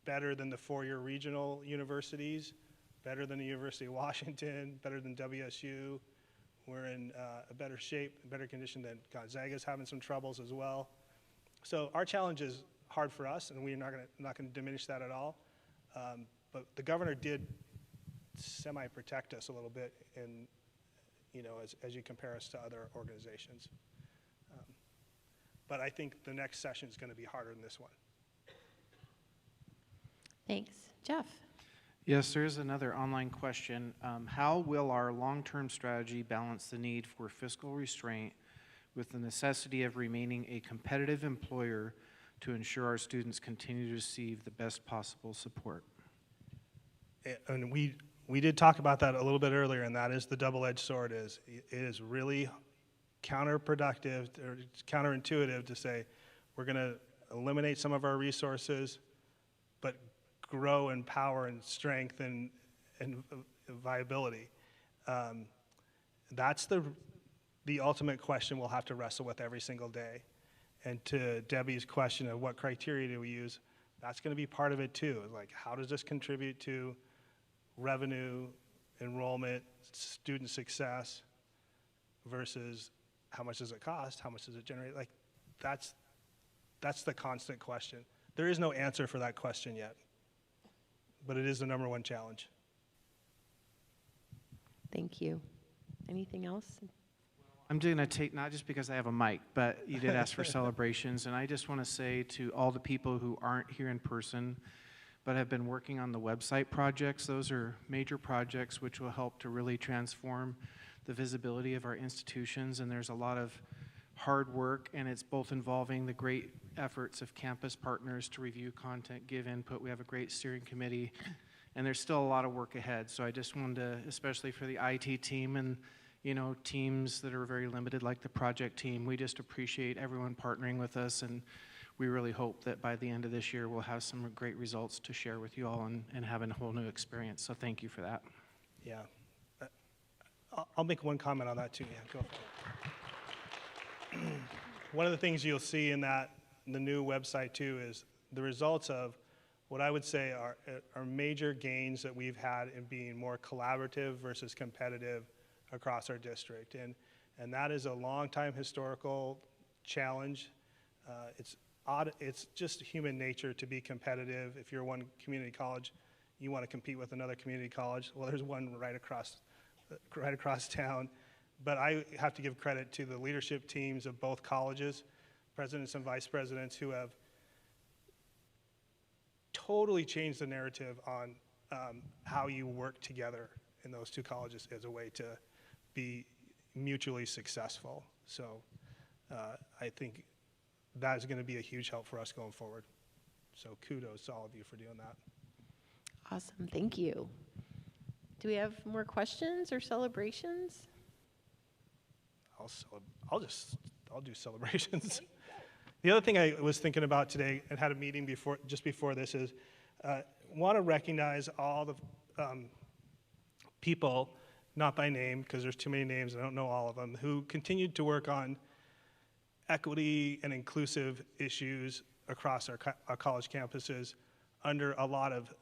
better than the four-year regional universities, better than the University of Washington, better than WSU. We're in a better shape, better condition than Gonzaga's having some troubles as well. So our challenge is hard for us, and we're not going to diminish that at all. But the governor did semi-protect us a little bit in, as you compare us to other organizations. But I think the next session is going to be harder than this one. Thanks. Jeff? Yes, there is another online question. How will our long-term strategy balance the need for fiscal restraint with the necessity of remaining a competitive employer to ensure our students continue to receive the best possible support? And we did talk about that a little bit earlier, and that is the double-edged sword. It is really counterproductive or counterintuitive to say we're going to eliminate some of our resources, but grow in power and strength and viability. That's the ultimate question we'll have to wrestle with every single day. And to Debbie's question of what criteria do we use, that's going to be part of it too. Like, how does this contribute to revenue, enrollment, student success, versus how much does it cost, how much does it generate? Like, that's the constant question. There is no answer for that question yet, but it is the number one challenge. Thank you. Anything else? I'm going to take, not just because I have a mic, but you did ask for celebrations, and I just want to say to all the people who aren't here in person but have been working on the website projects, those are major projects which will help to really transform the visibility of our institutions, and there's a lot of hard work, and it's both involving the great efforts of campus partners to review content, give input. We have a great steering committee, and there's still a lot of work ahead. So I just wanted to, especially for the IT team and teams that are very limited like the project team, we just appreciate everyone partnering with us, and we really hope that by the end of this year we'll have some great results to share with you all and have a whole new experience. So thank you for that. Yeah. I'll make one comment on that too. Yeah, go for it. One of the things you'll see in the new website too is the results of what I would say are major gains that we've had in being more collaborative versus competitive across our district. And that is a long time historical challenge. It's just human nature to be competitive. If you're one community college, you want to compete with another community college. Well, there's one right across town. But I have to give credit to the leadership teams of both colleges, presidents and vice presidents, who have totally changed the narrative on how you work together in those two colleges as a way to be mutually successful. So I think that is going to be a huge help for us going forward. So kudos to all of you for doing that. Awesome, thank you. Do we have more questions or celebrations? I'll do celebrations. The other thing I was thinking about today and had a meeting just before this is want to recognize all the people, not by name because there's too many names, I don't know all of them, who continued to work on equity and inclusive issues across our college campuses under a lot of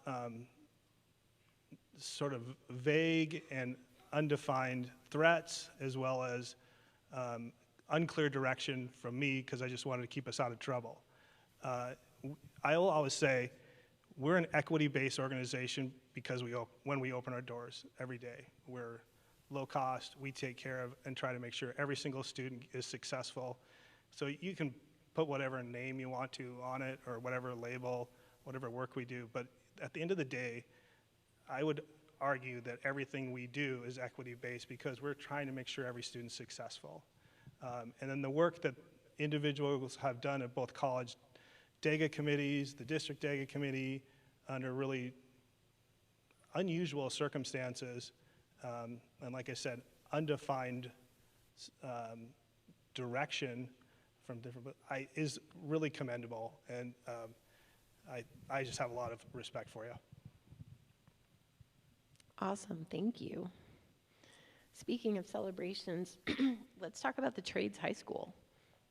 sort of vague and undefined threats, as well as unclear direction from me because I just wanted to keep us out of trouble. I will always say we're an equity-based organization because when we open our doors every day. We're low cost, we take care of and try to make sure every single student is successful. So you can put whatever name you want to on it or whatever label, whatever work we do, but at the end of the day, I would argue that everything we do is equity-based because we're trying to make sure every student's successful. And then the work that individuals have done at both college DAGA committees, the district DAGA committee, under really unusual circumstances, and like I said, undefined direction from different, is really commendable, and I just have a lot of respect for you. Awesome, thank you. Speaking of celebrations, let's talk about the Trades High School.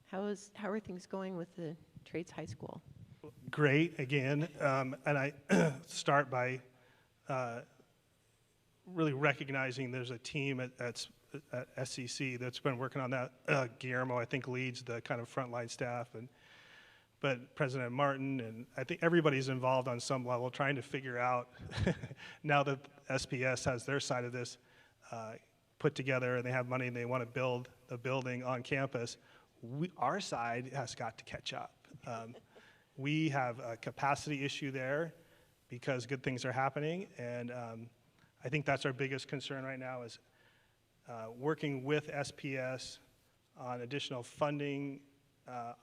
How are things going with the Trades High School? Great, again, and I start by really recognizing there's a team at SCC that's been working on that. Guillermo, I think, leads the kind of frontline staff, and but President Martin and I think everybody's involved on some level trying to figure out, now that SPS has their side of this put together and they have money and they want to build a building on campus, our side has got to catch up. We have a capacity issue there because good things are happening, and I think that's our biggest concern right now is working with SPS on additional funding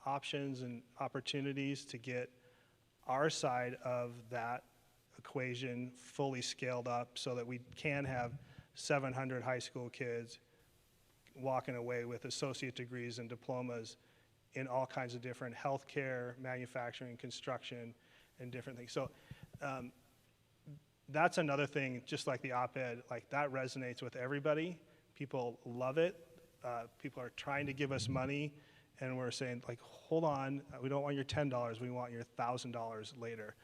options and opportunities to get our side of that equation fully scaled up so that we can have 700 high school kids walking away with associate degrees and diplomas in all kinds of different healthcare, manufacturing, construction, and different things. So that's another thing, just like the op-ed, like that resonates with everybody. People love it. People are trying to give us money, and we're saying, like, hold on, we don't want your $10, we want your $1,000 later.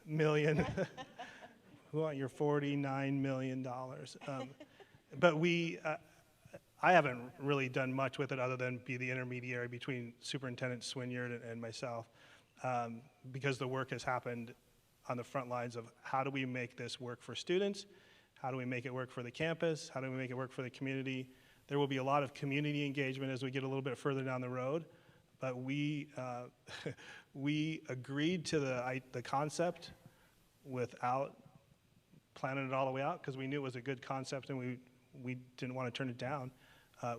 Million. We want your $49 million. But I haven't really done much with it other than be the intermediary between Superintendent Swinyard and myself, because the work has happened on the front lines of how do we make this work for students, how do we make it work for the campus, how do we make it work for the community. There will be a lot of community engagement as we get a little bit further down the road, but we agreed to the concept without planning it all the way out because we knew it was a good concept and we didn't want to turn it down.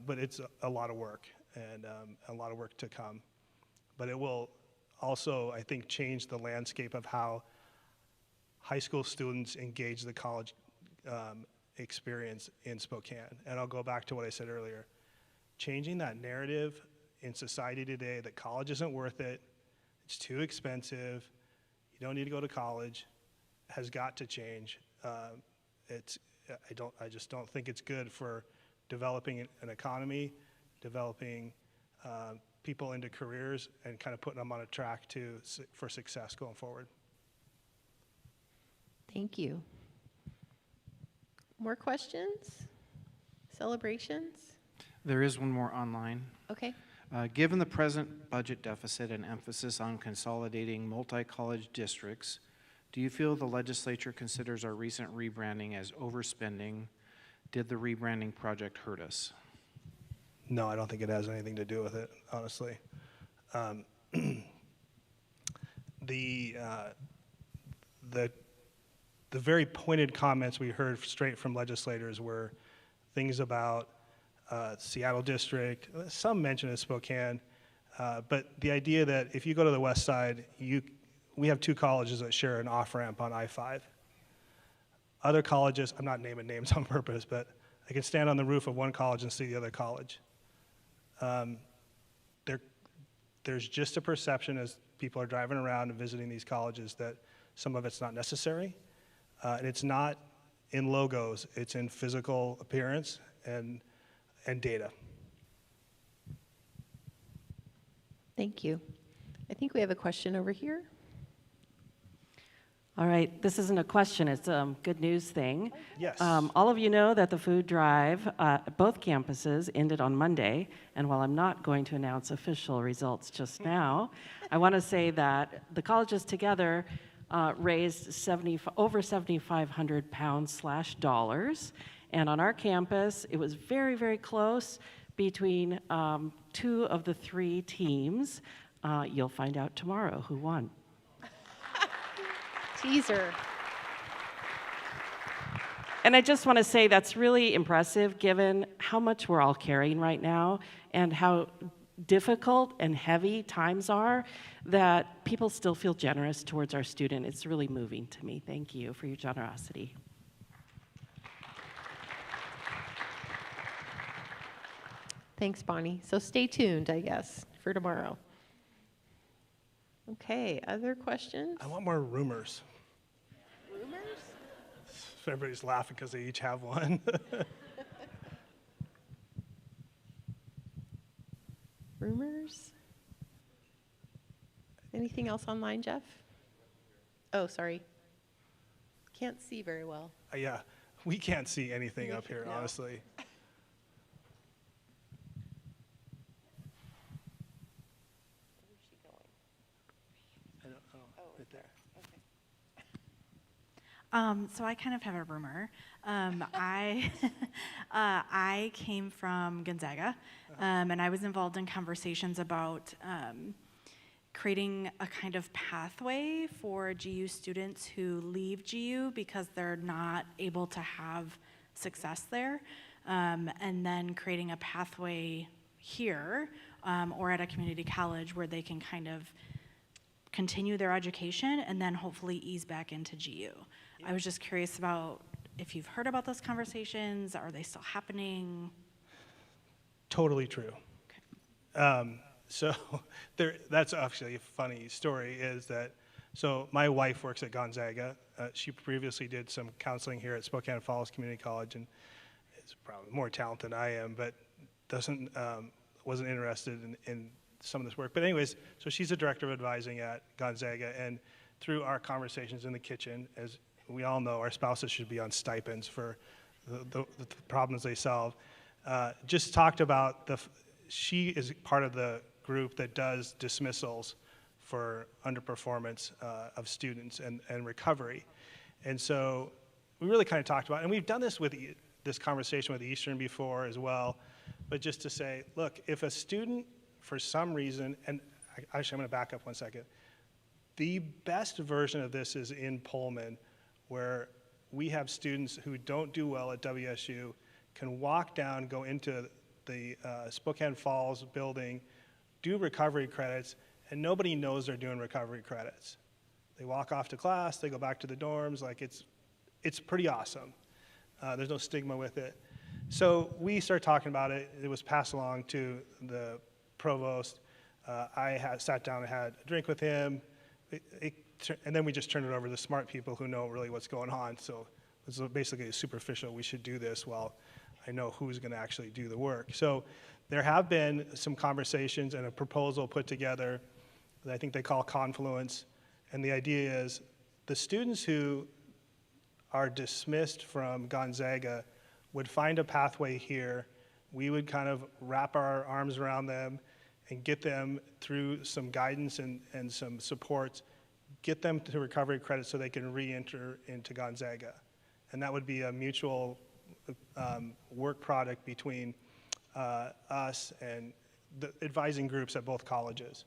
But it's a lot of work and a lot of work to come. But it will also, I think, change the landscape of how high school students engage the college experience in Spokane. And I'll go back to what I said earlier. Changing that narrative in society today that college isn't worth it, it's too expensive, you don't need to go to college, has got to change. I just don't think it's good for developing an economy, developing people into careers, and kind of putting them on a track for success going forward. Thank you. More questions? Celebrations? There is one more online. Okay. Given the present budget deficit and emphasis on consolidating multi-college districts, do you feel the legislature considers our recent rebranding as overspending? Did the rebranding project hurt us? No, I don't think it has anything to do with it, honestly. The very pointed comments we heard straight from legislators were things about Seattle district, some mention of Spokane, but the idea that if you go to the west side, we have two colleges that share an off-ramp on I-5. Other colleges, I'm not naming names on purpose, but I can stand on the roof of one college and see the other college. There's just a perception as people are driving around and visiting these colleges that some of it's not necessary. And it's not in logos, it's in physical appearance and data. Thank you. I think we have a question over here. All right, this isn't a question, it's a good news thing. Yes. All of you know that the food drive at both campuses ended on Monday, and while I'm not going to announce official results just now, I want to say that the colleges together raised over 7,500 pounds/dollars, and on our campus, it was very, very close between two of the three teams. You'll find out tomorrow who won. Teaser. And I just want to say that's really impressive given how much we're all carrying right now and how difficult and heavy times are, that people still feel generous towards our student. It's really moving to me. Thank you for your generosity. Thanks, Bonnie. So stay tuned, I guess, for tomorrow. Okay, other questions? I want more rumors. Rumors? Everybody's laughing because they each have one. Rumors? Anything else online, Jeff? Oh, sorry. Can't see very well. Yeah, we can't see anything up here, No. honestly. Where's she going? So I kind of have a rumor. I came from Gonzaga, and I was involved in conversations about creating a kind of pathway for GU students who leave GU because they're not able to have success there, and then creating a pathway here or at a community college where they can kind of continue their education and then hopefully ease back into GU. I was just curious about if you've heard about those conversations. Are they still happening? Totally true. So that's actually a funny story is that, so my wife works at Gonzaga. She previously did some counseling here at Spokane Falls Community College and is probably more talented than I am, but wasn't interested in some of this work. But anyways, so she's a director of advising at Gonzaga, and through our conversations in the kitchen, as we all know, our spouses should be on stipends for the problems they solve. Just talked about she is part of the group that does dismissals for underperformance of students and recovery. And so we really kind of talked about, and we've done this with this conversation with Eastern before as well, but just to say, look, if a student for some reason, and actually I'm going to back up one second, the best version of this is in Pullman, where we have students who don't do well at WSU can walk down, go into the Spokane Falls building, do recovery credits, and nobody knows they're doing recovery credits. They walk off to class, they go back to the dorms, like it's pretty awesome. There's no stigma with it. So we started talking about it. It was passed along to the provost. I sat down and had a drink with him. And then we just turned it over to the smart people who know really what's going on. So it's basically a superficial, we should do this while I know who's going to actually do the work. So there have been some conversations and a proposal put together that I think they call Confluence. And the idea is the students who are dismissed from Gonzaga would find a pathway here. We would kind of wrap our arms around them and get them through some guidance and some supports, get them to recovery credit so they can re-enter into Gonzaga. And that would be a mutual work product between us and the advising groups at both colleges.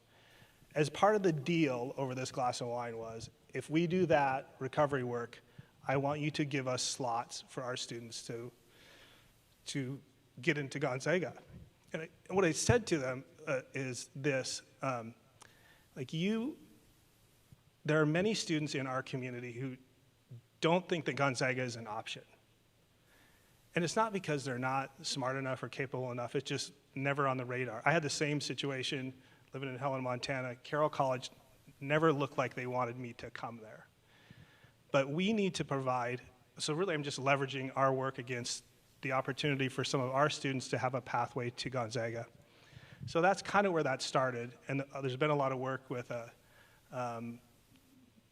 As part of the deal over this glass of wine was, if we do that recovery work, I want you to give us slots for our students to get into Gonzaga. And what I said to them is this, there are many students in our community who don't think that Gonzaga is an option. And it's not because they're not smart enough or capable enough, it's just never on the radar. I had the same situation living in Helen, Montana. Carroll College never looked like they wanted me to come there. But we need to provide, so really I'm just leveraging our work against the opportunity for some of our students to have a pathway to Gonzaga. So that's kind of where that started, and there's been a lot of work with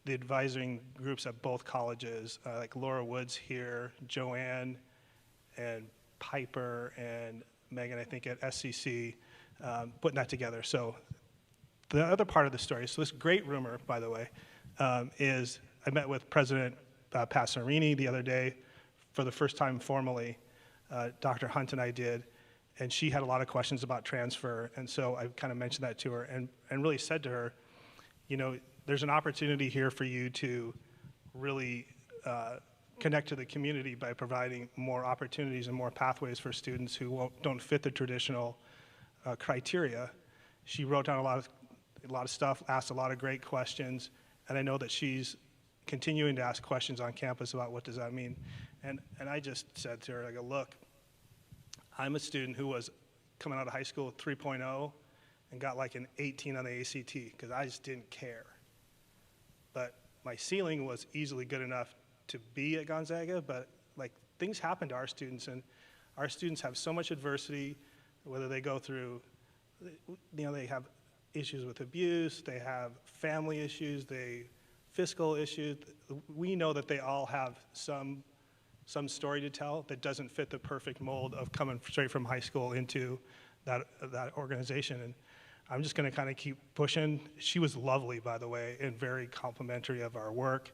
the advising groups at both colleges, like Laura Woods here, Joanne, and Piper, and Megan, I think, at SCC, putting that together. So the other part of the story, so this great rumor, by the way, is I met with President Passerini the other day for the first time formally. Dr. Hunt and I did, and she had a lot of questions about transfer, and so I kind of mentioned that to her and really said to her, you know, there's an opportunity here for you to really connect to the community by providing more opportunities and more pathways for students who don't fit the traditional criteria. She wrote down a lot of stuff, asked a lot of great questions, and I know that she's continuing to ask questions on campus about what does that mean. And I just said to her, I go, look, I'm a student who was coming out of high school with 3.0 and got like an 18 on the ACT because I just didn't care. But my ceiling was easily good enough to be at Gonzaga, but like things happen to our students, and our students have so much adversity, whether they go through, you know, they have issues with abuse, they have family issues, fiscal issues. We know that they all have some story to tell that doesn't fit the perfect mold of coming straight from high school into that organization. And I'm just going to kind of keep pushing. She was lovely, by the way, and very complimentary of our work,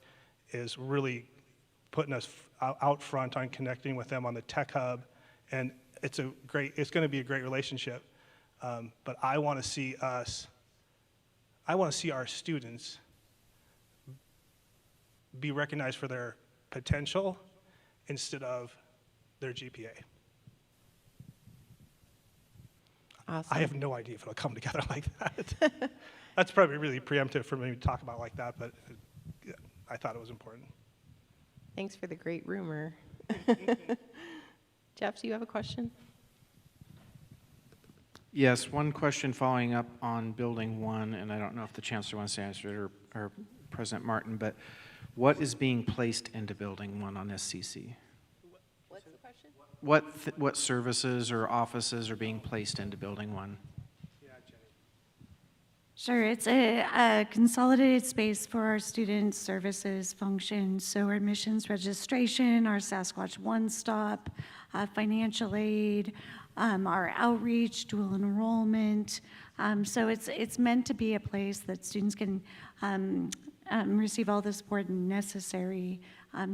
is really putting us out front on connecting with them on the tech hub, and it's going to be a great relationship. But I want to see our students be recognized for their potential instead of their GPA. Awesome. I have no idea if it'll come together like that. That's probably really preemptive for me to talk about like that, but I thought it was important. Thanks for the great rumor. Jeff, do you have a question? Yes, one question following up on Building 1, and I don't know if the Chancellor wants to answer it or President Martin, but what is being placed into Building 1 on SCC? What's the question? What services or offices are being placed into Building 1? Sure, it's a consolidated space for our student services functions. So our admissions registration, our Sasquatch One Stop, financial aid, our outreach, dual enrollment. So it's meant to be a place that students can receive all the support necessary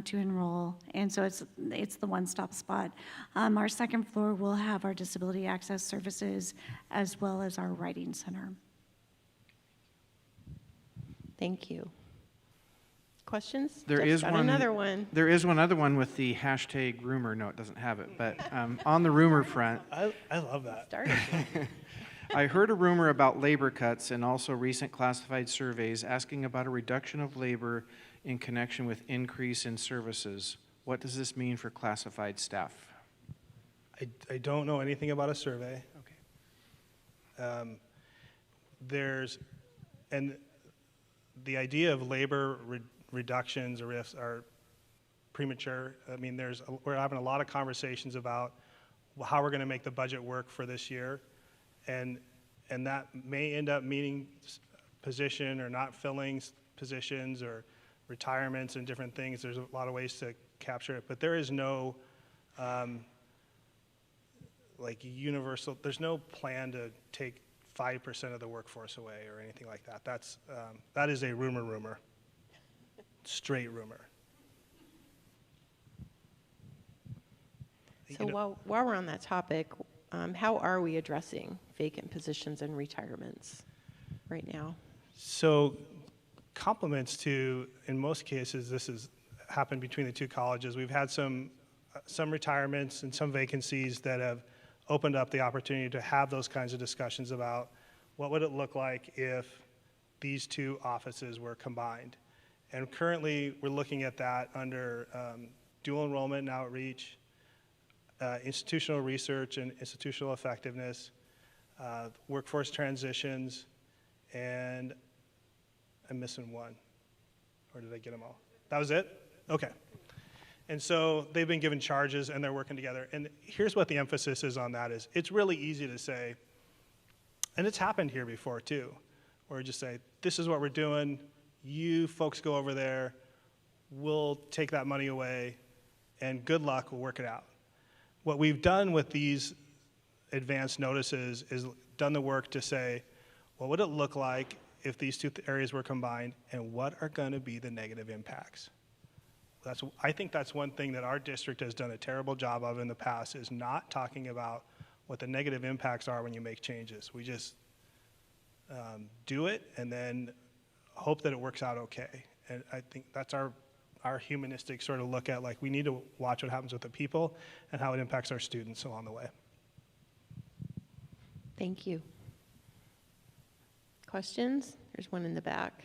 to enroll. And so it's the one-stop spot. Our second floor will have our disability access services as well as our writing center. Thank you. Questions? There Jeff's is got one. another one. There is one other one with the hashtag rumor. No, it doesn't have it. But on the rumor front, I love that. Started. I heard a rumor about labor cuts and also recent classified surveys asking about a reduction of labor in connection with increase in services. What does this mean for classified staff? I don't know anything about a survey. Okay. The idea of labor reductions or RIFs are premature. I mean, we're having a lot of conversations about how we're going to make the budget work for this year, and that may end up meaning position or not filling positions or retirements and different things. There's a lot of ways to capture it, but there is no universal. There's no plan to take 5% of the workforce away or anything like that. That is a rumor. Straight rumor. So while we're on that topic, how are we addressing vacant positions and retirements right now? So compliments to, in most cases, this has happened between the two colleges. We've had some retirements and some vacancies that have opened up the opportunity to have those kinds of discussions about what would it look like if these two offices were combined. And currently, we're looking at that under dual enrollment and outreach, institutional research and institutional effectiveness, workforce transitions, and I'm missing one. Or did I get them all? That was it? Okay. And so they've been given charges and they're working together. And here's what the emphasis is on that is, it's really easy to say, and it's happened here before too, where we just say, this is what we're doing, you folks go over there, we'll take that money away, and good luck, we'll work it out. What we've done with these advance notices is done the work to say, what would it look like if these two areas were combined, and what are going to be the negative impacts? I think that's one thing that our district has done a terrible job of in the past, is not talking about what the negative impacts are when you make changes. We just do it and then hope that it works out okay. And I think that's our humanistic sort of look at, like, we need to watch what happens with the people and how it impacts our students along the way. Thank you. Questions? There's one in the back.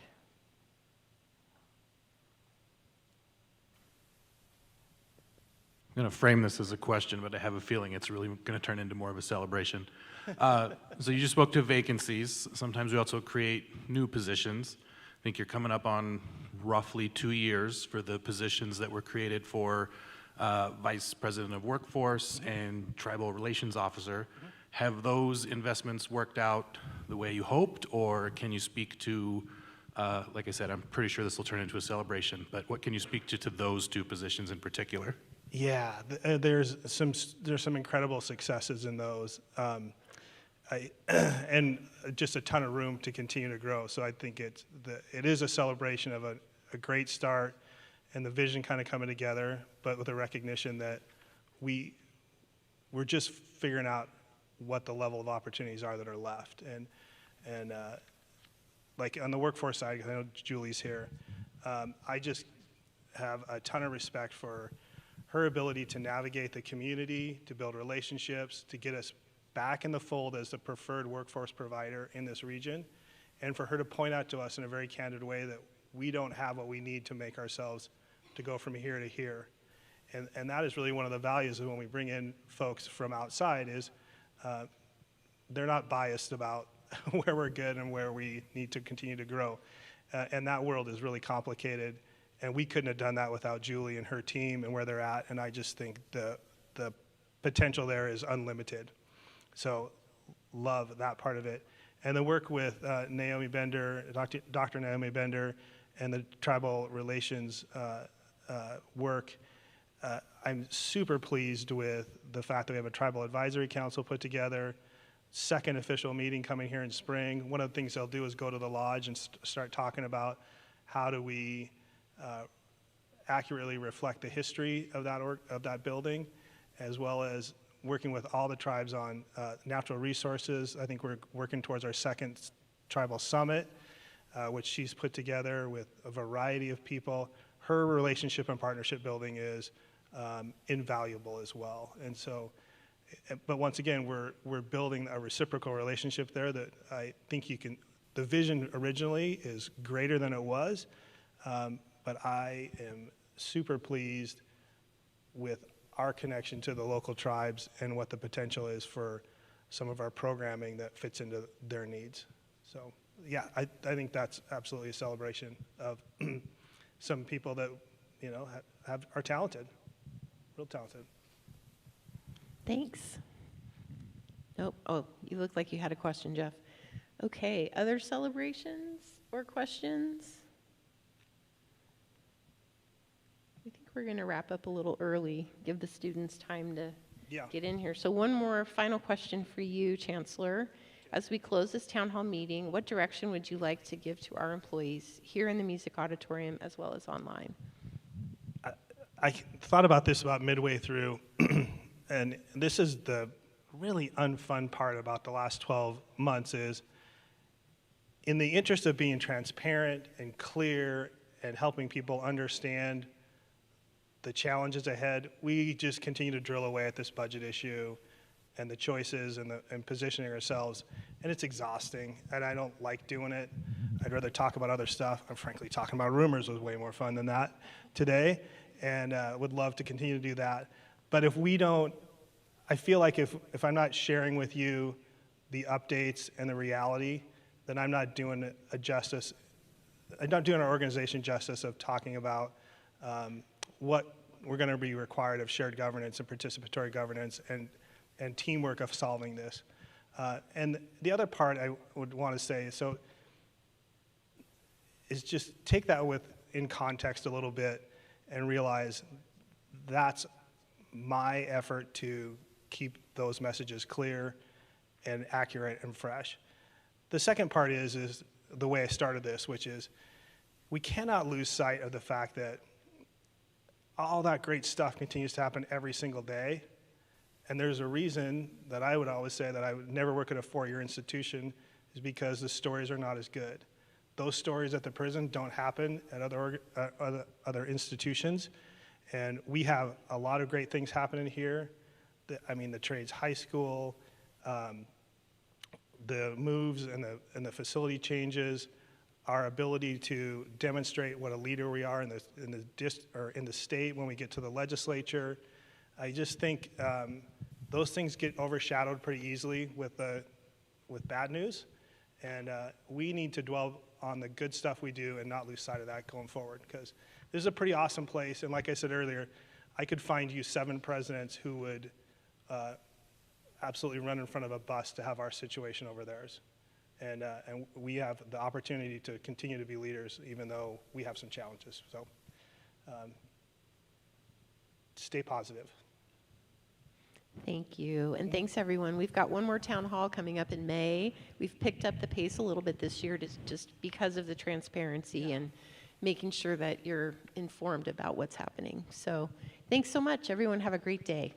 I'm going to frame this as a question, but I have a feeling it's really going to turn into more of a celebration. So you just spoke to vacancies. Sometimes we also create new positions. I think you're coming up on roughly 2 years for the positions that were created for Vice President of Workforce and Tribal Relations Officer. Have those investments worked out the way you hoped, or can you speak to, like I said, I'm pretty sure this will turn into a celebration, but what can you speak to those two positions in particular? Yeah, there's some incredible successes in those, and just a ton of room to continue to grow. So I think it is a celebration of a great start, and the vision kind of coming together, but with a recognition that we're just figuring out what the level of opportunities are that are left. And like on the workforce side, 'cause I know Julie's here, I just have a ton of respect for her ability to navigate the community, to build relationships, to get us back in the fold as the preferred workforce provider in this region, and for her to point out to us in a very candid way that we don't have what we need to make ourselves to go from here to here. And that is really one of the values of when we bring in folks from outside is they're not biased about where we're good and where we need to continue to grow. And that world is really complicated, and we couldn't have done that without Julie and her team and where they're at, and I just think the potential there is unlimited. So love that part of it. And the work with Naomi Bender, Dr. Naomi Bender, and the tribal relations work, I'm super pleased with the fact that we have a tribal advisory council put together, second official meeting coming here in spring. One of the things they'll do is go to the lodge and start talking about how do we accurately reflect the history of that building, as well as working with all the tribes on natural resources. I think we're working towards our second tribal summit, which she's put together with a variety of people. Her relationship and partnership building is invaluable as well. And so, but once again, we're building a reciprocal relationship there that I think you can, the vision originally is greater than it was, but I am super pleased with our connection to the local tribes and what the potential is for some of our programming that fits into their needs. So yeah, I think that's absolutely a celebration of some people that, you know, are talented, real talented. Thanks. Nope. Oh, you look like you had a question, Jeff. Okay, other celebrations or questions? I think we're going to wrap up a little early, give the students time to get in here. So one more final question for you, Chancellor. As we close this town hall meeting, what direction would you like to give to our employees here in the music auditorium as well as online? I thought about this about midway through, and this is the really unfun part about the last 12 months is, in the interest of being transparent and clear and helping people understand the challenges ahead, we just continue to drill away at this budget issue and the choices and positioning ourselves, and it's exhausting, and I don't like doing it. I'd rather talk about other stuff. I'm frankly talking about rumors was way more fun than that today, and would love to continue to do that. But if we don't, I feel like if I'm not sharing with you the updates and the reality, then I'm not doing I'm not doing our organization justice of talking about what we're going to be required of shared governance and participatory governance and teamwork of solving this. And the other part I would want to say is just take that in context a little bit and realize that's my effort to keep those messages clear and accurate and fresh. The second part is the way I started this, which is we cannot lose sight of the fact that all that great stuff continues to happen every single day. And there's a reason that I would always say that I would never work at a four-year institution is because the stories are not as good. Those stories at the prison don't happen at other institutions. And we have a lot of great things happening here. The trades high school, the moves and the facility changes, our ability to demonstrate what a leader we are in the state when we get to the legislature. I just think those things get overshadowed pretty easily with bad news, and we need to dwell on the good stuff we do and not lose sight of that going forward, because this is a pretty awesome place, and like I said earlier, I could find you 7 presidents who would absolutely run in front of a bus to have our situation over theirs. And we have the opportunity to continue to be leaders even though we have some challenges. So stay positive. Thank you, and thanks everyone. We've got one more town hall coming up in May. We've picked up the pace a little bit this year just because of the transparency and making sure that you're informed about what's happening. So thanks so much. Everyone have a great day.